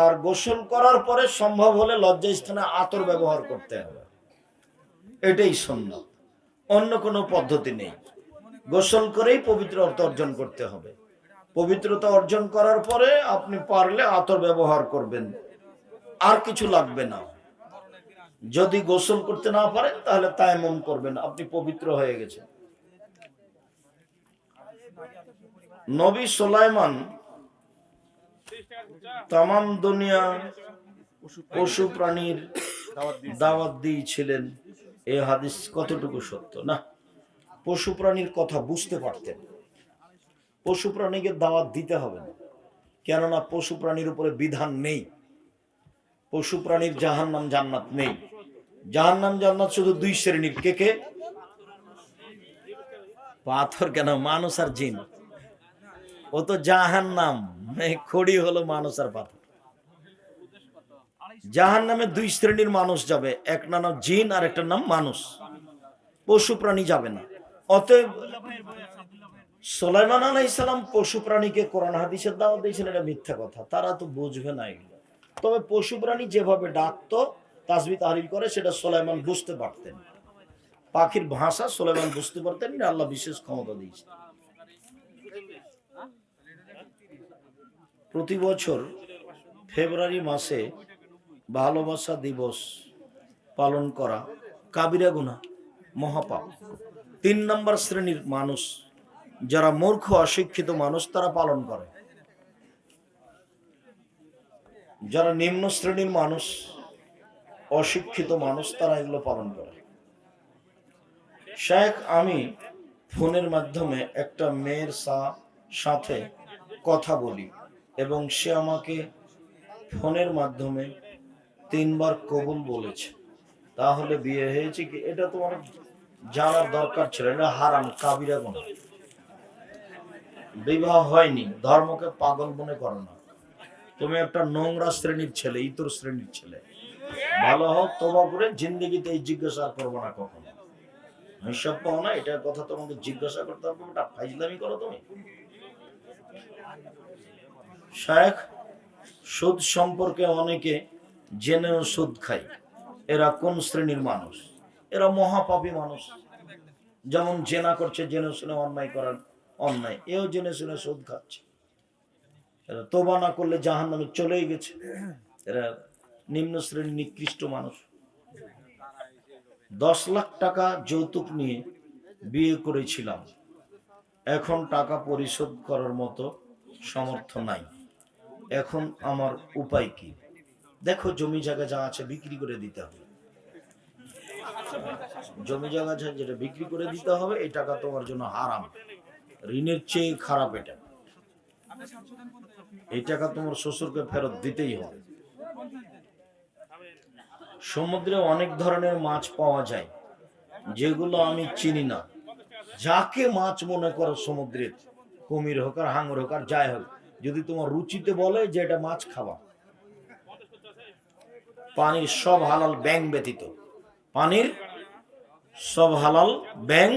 আর গোসল করার পরে সম্ভব হলে লজ্জাস্থানে আতর ব্যবহার করতে হবে, এটাই সুন্নাত, অন্য কোনো পদ্ধতি নেই। গোসল করেই পবিত্রতা অর্জন করতে হবে। পবিত্রতা অর্জন করার পরে আপনি পারলে আতর ব্যবহার করবেন, আর কিছু লাগবে না। যদি গোসল করতে না পারেন তাহলে তায়াম্মুম করবেন, আপনি পবিত্র হয়ে গেছেন। নবী সুলাইমান তামাম দুনিয়া পশু প্রাণীর দাওয়াত দিয়েছিলেন, এই হাদিস কতটুকু সত্য? না, পশু প্রাণীর কথা বুঝতে পারতেন, পশু প্রাণীকে দাওয়াত দিতে হবে না, কেননা পশু প্রাণীর উপরে বিধান নেই। পশু প্রাণীর জাহান্নাম জান্নাত নেই, জাহান্নাম জান্নাত শুধু দুই শ্রেণীর। কে কে? পাথর কেন, মানুষ আর জিন। ও তো জাহান্নাম, খড়ি হলো মানুষ আর পাথর। জাহান্নামে দুই শ্রেণীর মানুষ যাবে, একটা নাম জিন আর একটা নাম মানুষ, পশু প্রাণী যাবে না। অতএব সুলাইমান আলাইহিস সালাম পশু প্রাণীকে কোরআন হাদিসের দাওয়াত দিয়েছেন, এটা মিথ্যা কথা, তারা তো বুঝবে না এগুলো। তবে পশু প্রাণী যেভাবে ডাকতো, তাসবিহ তাহলিল করে, সেটা সুলাইমান বুঝতে পারতেন। পাখির ভাষা সুলাইমান বুঝতে পারতেন, এটা আল্লাহ বিশেষ ক্ষমতা দিয়েছে। প্রতি বছর ফেব্রুয়ারি মাসে ভালোবাসা দিবস পালন করা কাবিরা গুনাহ, মহাপাপ। 3 নম্বর শ্রেণীর মানুষ যারা মূর্খ অশিক্ষিত মানুষ তারা পালন করে। যারা নিম্ন শ্রেণীর মানুষ, অশিক্ষিত মানুষ, তারা এগুলো পালন করে। শেখ, আমি ফোনের মাধ্যমে একটা মেয়ের সাথে কথা বলি এবং সে আমাকে ফোনের মাধ্যমে 3 বার কবুল বলেছে, তাহলে বিয়ে হয়েছে কি? এটা তোমার জানার দরকার ছিল, এটা হারাম, কাবিরা গুনাহ। বিবাহ হয়নি, ধর্মকে পাগল মনে করো না। তুমি একটা নোংরা শ্রেণীর ছেলে, ইতর শ্রেণীর ছেলে। ভালো হোক, তওবা করে জিন্দেগিতে এই জিজ্ঞাসা করবো না কখনো। হিসাব পাও না, এটার কথা তোমাকে জিজ্ঞাসা করতে হবে, এটা ফাইজলামি করো তুমি। শায়েখ, সুদ সম্পর্কে অনেকে জেনেও সুদ খায়, এরা কোন শ্রেণীর মানুষ? এরা মহাপাপী মানুষ। যেমন জেনা করছে, জেনে শুনে অন্যায় করার অন্যায়, এও জেনে শুনে সুদ খাচ্ছে। এরা তওবা না করলে জাহান্নামে চলেই গেছে। এরা নিম্ন শ্রেণীর নিকৃষ্ট মানুষ। 10 লাখ টাকা যৌতুক নিয়ে বিয়ে করেছিলাম, এখন টাকা পরিশোধ করার মতো সামর্থ্য নাই, এখন আমার উপায় কি? দেখো, জমি জায়গা যা আছে বিক্রি করে দিতে হবে। জমি জায়গা যেটা বিক্রি করে দিতে হবে, এই টাকা তোমার জন্য হারাম, ঋণের চেয়ে খারাপ এটা। এই টাকা তোমার শ্বশুরকে ফেরত দিতেই হবে। সমুদ্রে অনেক ধরনের মাছ পাওয়া যায় যেগুলো আমি চিনি না। যাকে মাছ মনে করো সমুদ্রের, কুমির হোক আর হাঙর হোক আর যাই হোক, যদি তোমার রুচিতে বলে যে এটা মাছ খাবা, পানির সব হালাল ব্যাং ব্যতীত, পানির সব হালাল ব্যাং